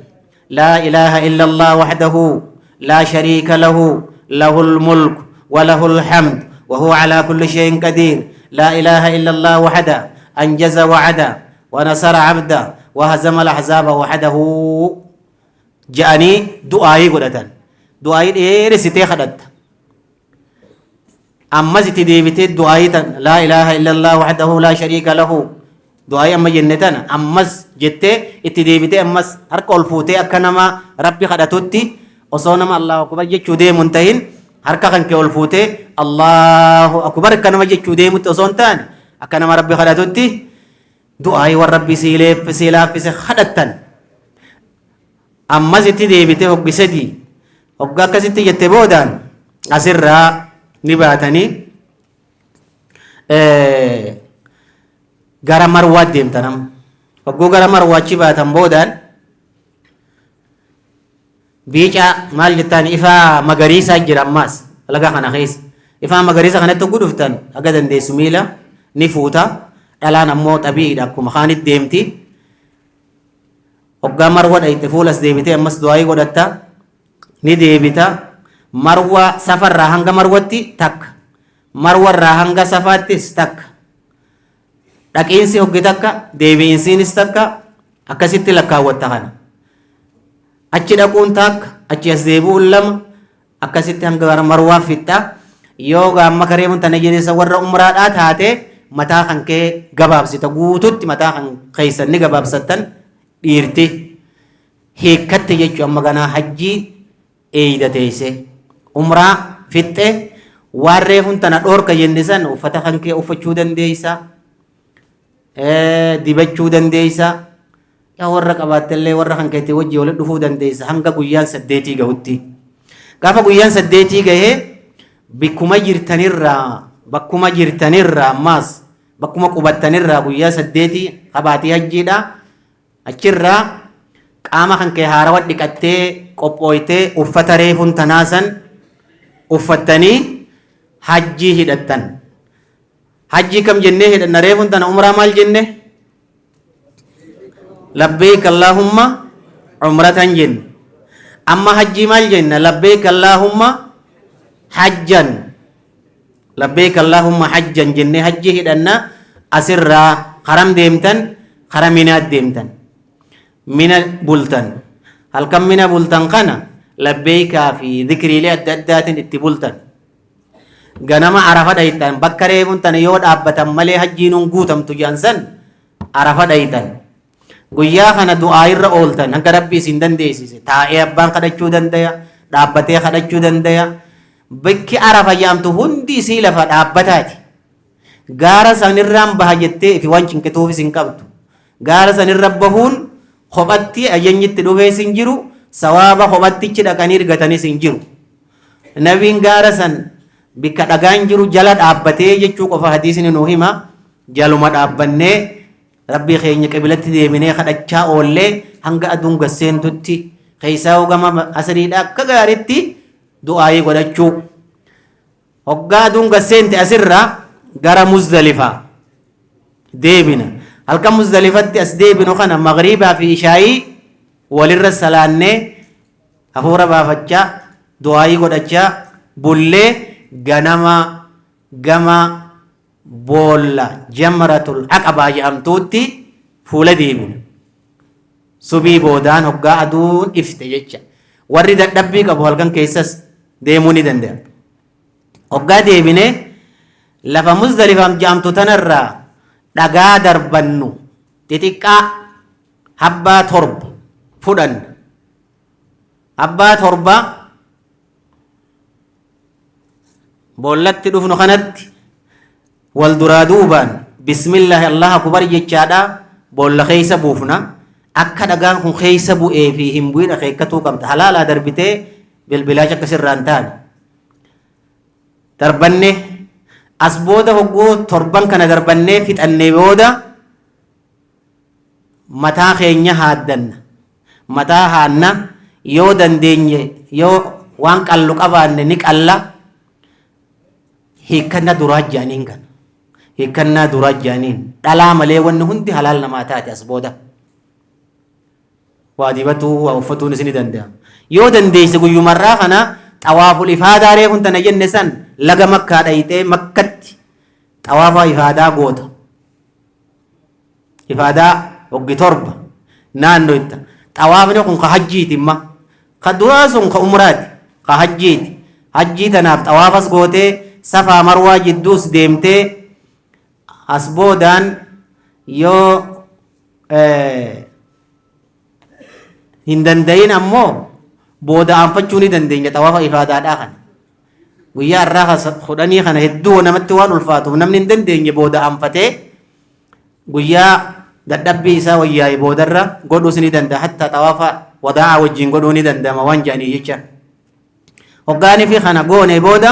لا إله إلا الله وحده لا شريك له له الملك وله الحمد وهو على كل شيء قدير لا إله إلا الله وحده أنجز وعده ونصر عبده وهزم الأحزاب وحده جاني دعائي قدتان دعائي إيرسيتي خدت أما ستديبتي دعائي لا إله إلا الله وحده لا شريك له دعائي أما جنتان أمس جتة اتديبتي أمس هرك الفوتي أكنما ربي خدتوتي وصونما الله أكبر جتشو دي منتهين هرك كان كالفوتي الله أكبر كنما جتشو دي متصونتان أكنما ربي خدتوتي دعائي والربي سيلف سيلاف خدتان أمس اتديبتي هك بسدي هكا كسيتي جتبودان أسر نباتني gara marwaat deemtanam waggoo gara marwaachi baatan boodaan biica maal jettaan ifaa magariisaa jira ammaas laga kana keessa ifaa magariisa kanatti hogguu dhuftan haga dandeessu miila ni fuuta dhalaan ammoo xabiidha akkuma kaanit deemti hoggaa marwa dhayte fuulas deebitee ammas du'aayii godhatta ni deebita marwa safarraa hanga marwatti takka marwarraa hanga safaattis takka dhaqiinsi hoggi takka deebiinsiinis takka akkasitti lakkaawwatta kana achi dhaquun takka achi as deebi'uun lama akkasitti hanga marwaa fixxa yoo gaamma kareemuun tana jedhesa warra umraadhaa taate mataa kan kee gabaabsita guututti mataa kan keeysan ni gabaabsattan dhiirti hiikkatte jechuu amma ganaa hajjii eeyda teeyse umraa fixxe waan reefun tana dhoorka jennisan uffata kan kee uffachuu dandeeysa dibachuu dandeeysa yaa warra qabaattellee warra kan keetti wajjii walitti dhufuu dandeeysa hanga guyyaan 8 gahutti gaafa guyyaan 8 gahee bakkuma jirtanirraa ammaas bakkuma qubattanirraa guyyaa 8 qabaatii hajjiidha achirraa qaama kan kee haarawa dhiqattee qophooytee uffata reefun tanaasan uffattanii hajjii hidhattan hajjii kam jennee hidhanna reefun tana umraa maal jenne labbeek allaahumma umratan jenne amma hajjii maal jenna labbeek allaahumma hajjan labbeek allaahumma hajjan jennee hajjii hidhanna asirraa haram deemtan hara minaat deemtan mina bultan halkan mina bultan kana labbeekaa fi dhikriilee adda addaatiin itti bultan ganama arafa dhaytan bakka reefun tana yoo dhaabbatan malee hajjiinuun guutamtu jaansan arafa dhaytan guyyaa kana du'aa irra ooltan hanga rabbii isin dandeessise taa'ee abbaan kadhachuu dandaya dhaabbatee kadhachuu dandaya bakki arafa jaamtu hundi isii lafa dhaabbataati gaara sanirraan baha jettee ifi waan cinqituuf isin qabdu gaara sanirra bahuun kophatti ayyanyitti dhufee isin jiru sawaaba kophattichi dhaqanii argatanii isin jiru nabiin gaara san bikka dhagaan jiru jala dhaabbatee jechuu qofa hadiisni nuu hima jaluma dhaabbannee rabbii keenya qabilatti deebinee kadhachaa oollee hanga aduun gasseentutti keeysaa hogama asriidha akka gaaritti du'aayii godhachuu hoggaa aduun gasseente asirraa gara muzdalifaa deebina halkan muzdalifatti as deebinu kana magriibaa fi ishaayii walirra salaannee hafuura baafachaa du'aayii godhachaa bullee ganama gama boolla jamratul aqabaa jedhamtuutti fuula deebina subii boodaan hoggaa aduun ifte jecha warri dadhabbii qabu halkan keessas deemuu ni danda'a hoggaa deebine lafa muzdalifaam jedhamtu tanarraa dhagaa darbannu xixiqqaa habbaa 7 fudhan habbaa 7 boollatti dhufnu kanatti wal duraa duubaan bismillaahi allah akbar jechaadha boolla keeysa buufna akka dhagaan kun keeysa bu'ee fi hin bu'in akeekkatuu qabda halaalaa darbitee bilbilaacha akkasirraan ta'an darbanne as booda hogguu 7 kana darbannee fixannee booda mataa keenya haaddanna mataa haanna yoo dandeenye yoo waan qallu qabaanne ni qalla hiikkannaa duraa jaaniin kan hiikkannaa duraa jaaniin dhalaa malee wanni hundi halaal namaa taate as booda waa dibatuu waa uffatuun isin danda'ama yoo dandeesse guyyumarraa kana xawaaful ifaadaa reefun tana jenne san laga makkaa dhayxee makkatti xawaafa ifaadaa goota ifaadaa hoggi 7 naannoo itta xawaafni kun ka hajjiiti imma ka duraa sun ka umraati ka hajjiiti hajjii tanaaf xawaafas gootee safaa marwaa jidduus deemtee as boodaan yoo hin dandayin ammoo booda aanfachuu ni dandeenya xawaafa ifaadaadhaa kana guyyaa irraa kudhanii kana hedduu namatti waan ulfaatuuf namni hin dandeenye booda aanfatee guyyaa dadhabbii isaa wayyaa'e boodarra godhuus ni danda'a hatta xawaafa wadaa'a wajjin godhuu ni danda'ama waan jedhanii jecha hoggaanii fi kana goone booda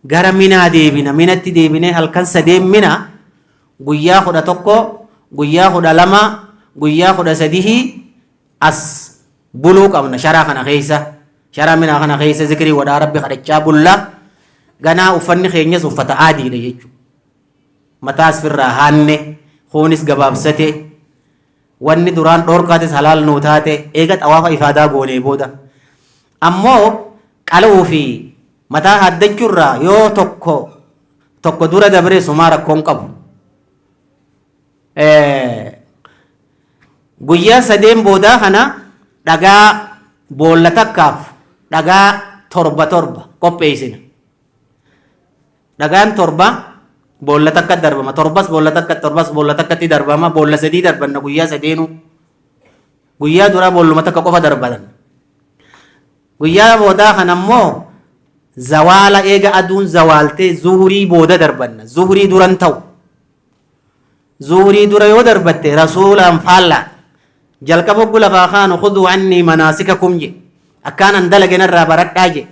gara minaa deebina minatti deebinee halkan 3 mina guyyaa 11 guyyaa 12 guyyaa 13 as buluu qabna sharaa kana keessa sharaa minaa kana keessa zikrii wadhaa rabbi kadhachaa bulla ganaa uffanni keenyas uffata aadiidha jechuudha mataas firraa haanne kunis gabaabsate wanni duraan dhorkaatis halaal nuu taate eega xawaafa ifaadaa goonee booda ammoo qaluu fi mataa haddachuurraa yoo tokko dura dabree sumaa rakkoon qabu guyyaa sadeen boodaa kana dhagaa boolla takkaaf dhagaa torba qopheessina. Dhagaan torba boolla takka darbama torbas boolla takkatti darbama boolla sadii darbanna guyyaa sadeenu guyyaa duraa boolluma takka qofa darbatan guyyaa boodaa kana ammoo zawaala eega aduun zawaaltee zuhurii booda darbanna zuhurii duran ta'u zuhurii dura yoo darbatte rasuulaan faallaa jalqaba oggu lafaa kaanu khuduu annii manaasikakum je akkaanan dalagenarraa baradhaa je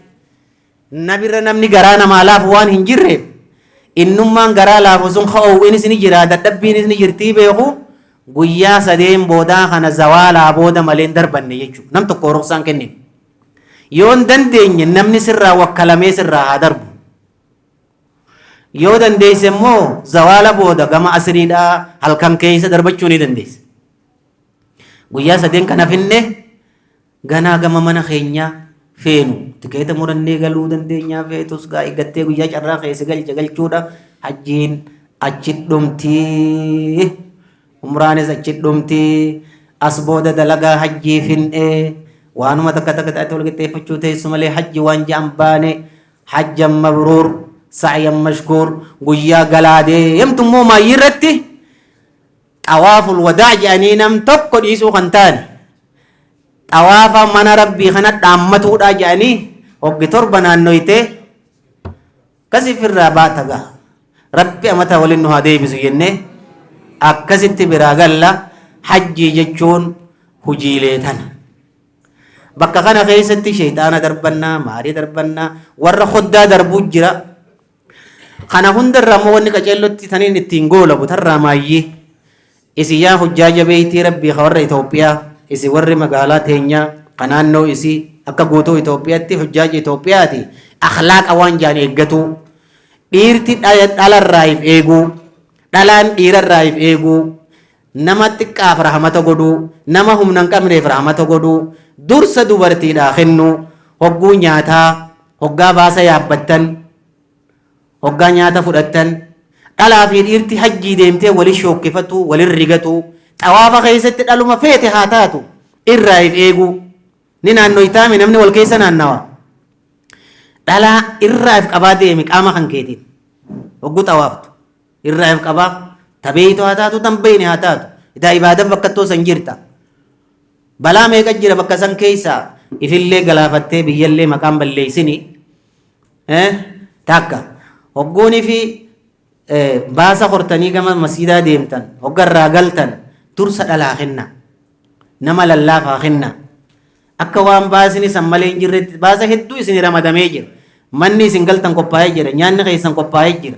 nabirra namni garaa namaa laafu waan hin jirreef innummaan garaa laafu sun ka'uuwwinis ni jira dadhabbiinis ni jirtii beeku guyyaa sadeen boodaa kana zawaalaa booda maleen darbanne jechuudha nam tokko ruqsaan kennin yoo hin dandeenye namni sirraa wakkalamee sirraa haa darbu yoo dandeesse immoo zawaala booda gama asriidhaa halkan keessa darbachuu ni dandeesse guyyaa sadeen kana finne ganaa gama mana keenyaa feenu tikeeta murannee galuu dandeenyaa feetus gaa eeggattee guyyaa carraa keessa galchuudha hajjiin achi dhumtii umraanis achi dhumtii as booda dalagaa hajjii fin'ee waanuma takka taate wal qixxeeffachuu teessu malee hajji waan ja'an baane hajjan mabruur sa'yan mashkuur guyyaa galaa deemtummoo maayyii irratti xawaaful wadaa jedhanii nam tokko dhiisuu kan taane xawaafa mana rabbii kana dhaammatuudha jedhanii hoggi torba naannoyte kasif irraa baata gaa rabbi amata waliin nu haa deebisu jennee akkasitti biraa galla hajjii jechuun hujiilee tana bakka kana keessatti shayxaana darbannaa maarii darbannaa warra hoddaa darbuu jira kana hundarraa ammoo wanni qaceellotti taniin ittiin goolabu tarraa maayyii isin yaa hujjaaja beeytii rabbii ka warra Itoophiyaa isi warri magaalaa teenyaa kanaannoo isi akka guutuu Itoophiyaatti hujjaaji Itoophiyaati akhlaaqa waan jaan eeggatu dhiirti dhalarraayif eeguu dhalaan dhiirarraayif eeguu nama xiqqaaf rahmata godhuu nama humna hin qabneef rahmata godhuu dursa dubartiidhaa kennuu hogguu nyaataa hoggaa baasa yaabbattan hoggaa nyaata fudhattan dhalaa fi dhiirti hajjii deemtee walin shookkifatu walin rigatu xawaafa keessatti dhaluma feete haa taatu irraayif eeguu ni naannoo itaame namni wal keessa naannawa dhalaa irraayif qabaa deemi qaama kan keetiin hogguu xawaaftu irraayif qabaa tabeeytu haa taatu tanbeeyne haa taatu idaa ibaadan bakkattoo san jirta balaa meeqa jira bakka san keessa ifillee galaafattee biyyallee maqaan balleeysini takka hogguunii fi baasa hortanii gama masjidaa deemtan hoggarraa galtan dursa dhalaa kenna nama lallaafaa kenna akka waan baasni san malee hin jirretti baasa hedduu isin ramadamee jira manni isin galtan qophaa'ee jira nyaanni keessan qophaa'ee jira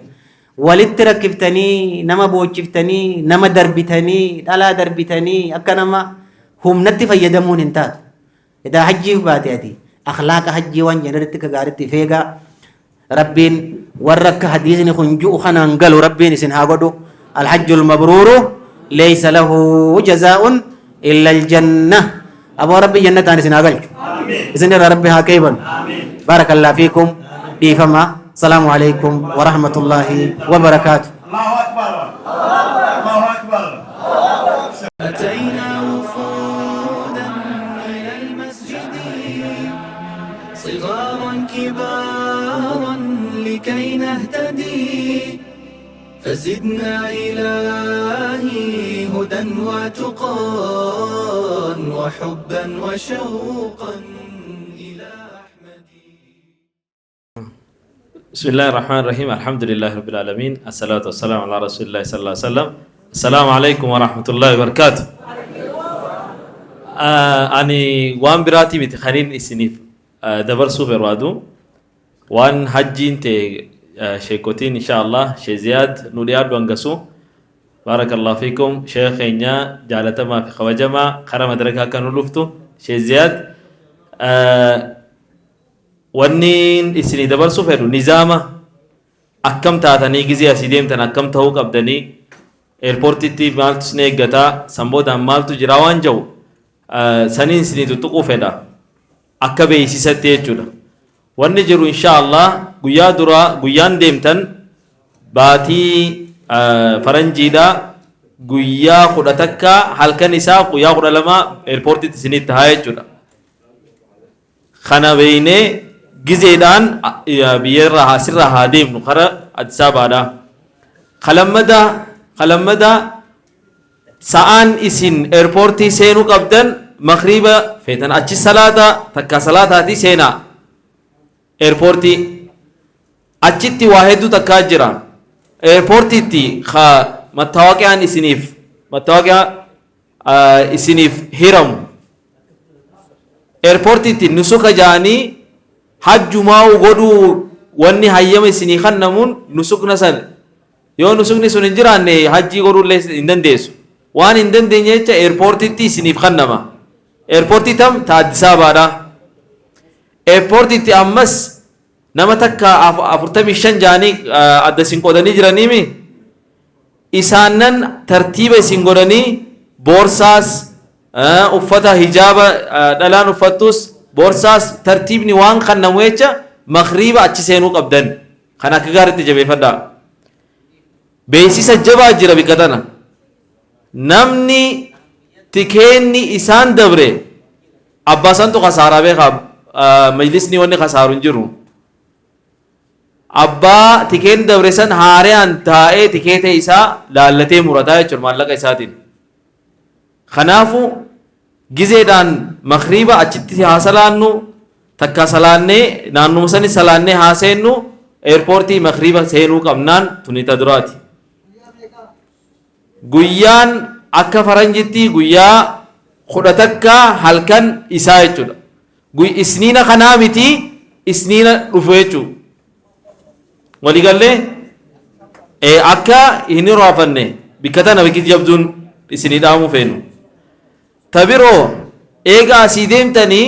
walitti rakkiftanii nama boochiftanii nama darbitanii dhalaa darbitanii akka nama humnatti fayyadamuun hin taatu idaa hajjiif baate ati akhlaaqa hajjii waan jedhanitti ka gaaritti feegaa rabbiin warra akka hadiisni kun ju'u kanaan galu rabbiin isin haa godhu alhajjul mabruuru ليس له جزاء إلا الجنة أبو ربي جنة أنا سناقل إذن ربي هكيبا بارك الله فيكم إيفما السلام عليكم ورحمة الله وبركاته الله أكبر الله أكبر أتينا وفودا إلى المسجد صغارا كبارا لكي نهتدي فزدنا إلهي هدى وتقى وحبا وشوقا إلى أحمد. بسم الله الرحمن الرحيم الحمد لله رب العالمين الصلاة والسلام على رسول الله صلى الله عليه وسلم السلام عليكم ورحمة الله وبركاته. أني وان براتي متخانين إسنيف دبر سوبر وادو وان حجين تي شيكوتين إن شاء الله شي زياد نوليار وانقسو بارك الله فيكم شيخ إنيا جالتما في خوجما خرم دركا كانوا لفتو شي زياد وانين إسني دبر سوفر نظامة أكم تاتني جزيا سيديم تن أكم تهوك أبدني airportitti maaltu sin eeggata sanboodaan maaltu jira waan jiru saniin isinitu tuquu fedha akka beeksisatti jechuudha. Wanni jiru inshaallah guyyaan deemtan baatii faranjiidha guyyaa 11 halkan isaa guyyaa 12 airportitti isinitti haa jechuudha. Kana beeynee gizeedhaan biyyarraa asirraa haa deemnu kara Addis Ababaadha. Kalammada sa'aan isin airportii seenuu qabdan maghriba feetan achi salaata takka salaataati seenaa airportii achitti waa hedduu takkaa jira airportiitti mattaawaqiyaa isiniif hiramu airportiitti nusuka jaanii hajjumaa godhuu wanni hayyama isinii kannamuun nusukna san yoo nusukni sun hin jiraanne hajjii godhuullee hin dandeessu waan hin dandeenye jecha airportiitti isiniif kannama airportii tam ta Addis Ababaadha airportiitti ammas nama takka 45 jaanii adda isin qoodanii jiraniimi isaannan tartiiba isin godhanii boorsaas uffata hijaaba dhalaan uffattus boorsaas tartiibni waan kannamu jecha maghriba achi seenuu qabdan kan akka gaariitti jabeeffadhaa. Beeksisa jabaa jira bikka tana namni tikeenni isaan dabre abbaasantu kasaaraa beekaa majlisni wanni kasaaru hin jiru abbaa tikeen dabre san haareyaan taa'ee tikeete isaa laallatee murataa jechuudha maallaqa isaatiin. Kanaafu gizeedhaan maghriba achitti haa salaannu takka salaannee naannuma sani salaannee haa seennu airportii maghriba seenuu qabnaan tunita duraati. Guyyaan akka faranjitti guyyaa 11 halkan isaa jechuudha. Isniina kanaa miti isniina dhufu jechuudha. Waliigallee akka hin raafanne bikka tana bikkiti jabduun isinii dhaamuu feenu. Tabiroo eega asii deemtanii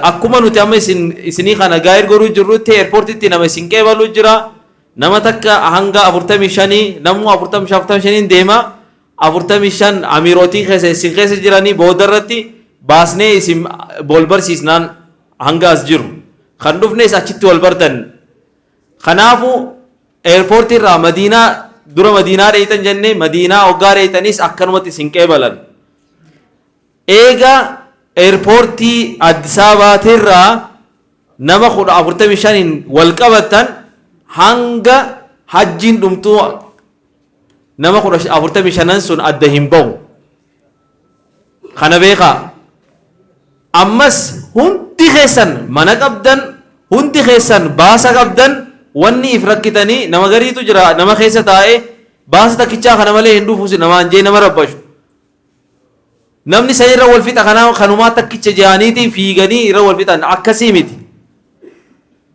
akkuma nuti amma isinii kana gaayir godhuu jirrutti airportitti nama isin qeebaluu jira. Nama takka hanga 45 namu 45 deema 45 amirootii keessa isin keessa jiranii boodarratti baasnee isin bol barsiisnaan hanga as jiru kan dhufnes achitti wal bartan. Kanaafu airportii irraa Madiinaa dura Madiinaa dheeytan jennee Madiinaa hoggaa dheeytanis akkanumatti isin qeebalan. Eega airportii Addis Ababaatirraa nama 45 wal qabattan hanga hajjiin dhumtuu nama 45 sun adda hin bahu. Kana beekaa ammas hundi keessan mana qabdan hundi keessan baasa qabdan wanni if rakkitanii nama gariitu jira nama keessa taa'ee baasa takkichaa kana malee hin dhufuusi nama anjee nama rabbashu namni san irra wal fixa kanumaa takkicha jaaniitii fiiganii irra wal fixan akkasii miti.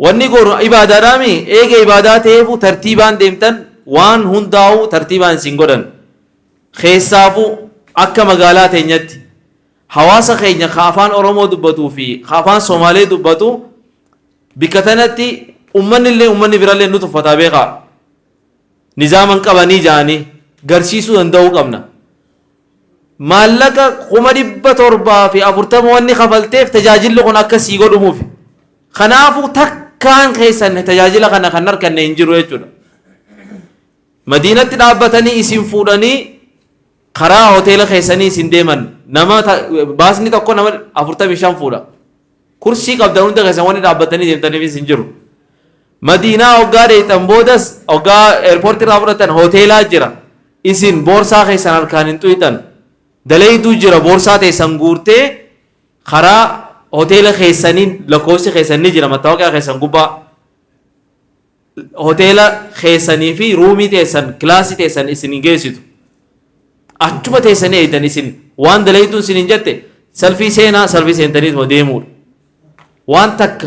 Wanni goonu ibaadaadhaami eega ibaadaa ta'eefu tartiibaan deemtan waan hundaa'u tartiibaan isin godhan keessaafu akka magaalaa teenyatti hawaasa keenya ka afaan Oromoo dubbatuu fi ka afaan Somaalee dubbatu bikka tanatti ummanni birallee nu tuffataa beekaa nizaaman qabanii jaanii garsiisuu danda'uu qabna. Maallaqa 740 wanni kafalteef tajaajilli kun akkasii godhumuuf kanaafu takkaan keessan tajaajila kana kan arganne hin jiru jechuudha. Madiinatti dhaabbatanii isin fuudhanii karaa hoteela keessanii isin deeman nama baasni tokko nama 45 fuudha. Kursii qabdan hunda keessan wanni dhaabbatanii deemtaniif isin jiru. Madiinaa hoggaa dheeytan boodas hoggaa airportii irraa fudhatan hoteelaa jira. Isin boorsaa keessan harkaan hin xuyxan. Daleeyduu jira boorsaa teessan guurtee karaa hoteela keessaniin lakkoofsi keessan ni jira mattaawoqiyaa keessan gubbaa. Hoteela keessanii fi ruumii teessan kilaasii teessan isin geessitu. Achuma teessanii eeytan isin waan daleeyduun isin hin jette salfii seenaa salfii seentaniis deemuudha. Waan takka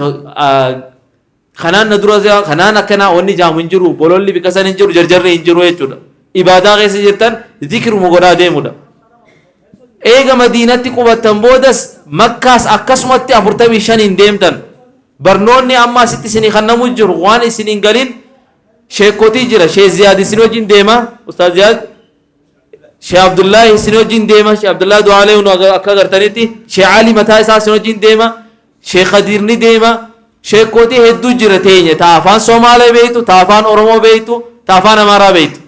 kanaan na dura kanaan akkanaa wanni jaamu hin jiru bololli biqasan hin jiru jarjarri hin jiru jechuudha. Ibaadaa keessa jirtan zikiruma godhaa deemuudha. Eega Madiinatti qubattan boodas Makkaas akkasumatti 45 deemtan barnoonni amma asitti isinii kannamu jiru waan isin hin galin sheekotii jira shee ziyaad isin wajjin deema ustaaz ziyaad shee abdullaahi isin wajjin deema shee abdullaahi du'aalee akka agartanitti shee ali mataa isaa isin wajjin deema shee khadiirni deema sheekotii hedduu jira teenye ta afaan somaalee beeytu ta afaan oromoo beeytu ta afaan amaaraa beeytu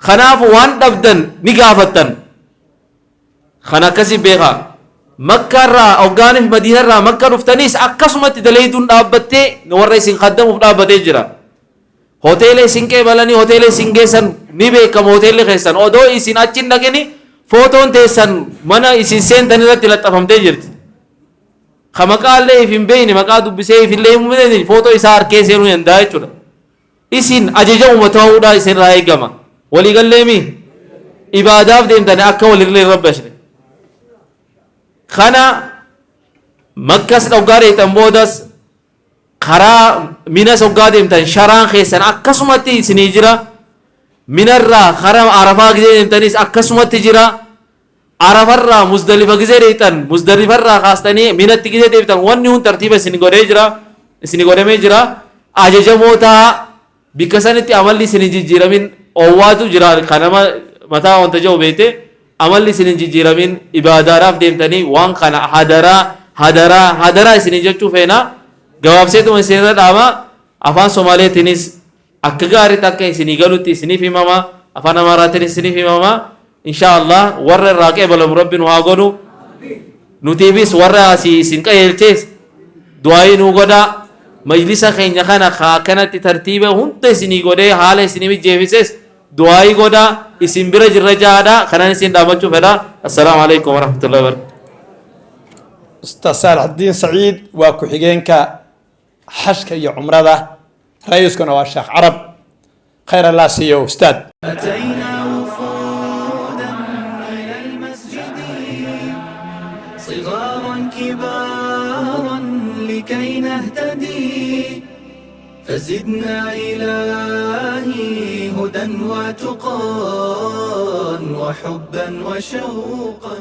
kanaaf waan dhabdan ni gaafattan kan akkasi beekaa makkaarraa hoggaaniif madiinarraa makka dhuftaniis akkasumatti daleeyduun dhaabbattee warra isin kaddamuuf dhaabbatee jira hoteela isin qeebalanii hoteela isin geessan ni beekama hoteelli keessan odoo isin achin dhaqini footoon teessan mana isin seentan irratti laxxafamtee jirti ka maqaallee if hin beeyne maqaa dubbisee ifillee hin beeyne footoo isaa harkee seenuu danda'a jechuudha isin ajajamuma ta'uudhaa isinirraa eegama waliigalleemi ibaadaaf deemtanii akka walirlee rabbashne kana makkas dhoggaa deemtan boodas karaa minas hoggaa deemtan sharaan keessan akkasumatti isinii jira minarraa karaa arafaa gizee deemtanis akkasumatti jira arafarraa muzdalifa gizee deemtan muzdalifarraa kaastanii minatti gizee deemtan wanni hun tartiiba isin godhee jira isin godhamee jira ajajamoota bikka sanitti amalli isin jijjiiramin owwaatu jira kanama mataa wanta jiru beete amalli isin jijjiiramin ibaadaadhaaf deemtanii waan kana hadaraa isin jechuu feena gabaabseetuma isinirra dhaama afaan somaaleetiinis akka gaariitti akka isinii galutti isiniif himama afaan amaaraatiinis isiniif himama insha Allah warra irraa qeebalamu rabbiin haa godhu nutiifis warra asii isin qajeelchees du'aayii nuu godhaa majlisa keenya kana akkanatti tartiiba hunda isinii godhee haala isinii mijeeffises du'aayii godhaa isin bira jirra jaadha kanan isin dhaamachuu fedha assalaamu alaikum warahmatullahi wabarakatuh أستاذ صالح الدين سعيد وكحجينك حشك يا عمرة رئيسكم والشيخ عرب خير الله سيو أستاذ أتينا وفودا إلى المسجد صغارا كبارا لكي نهتدي فزدنا إلهي هدى وتقى وحبا وشوقا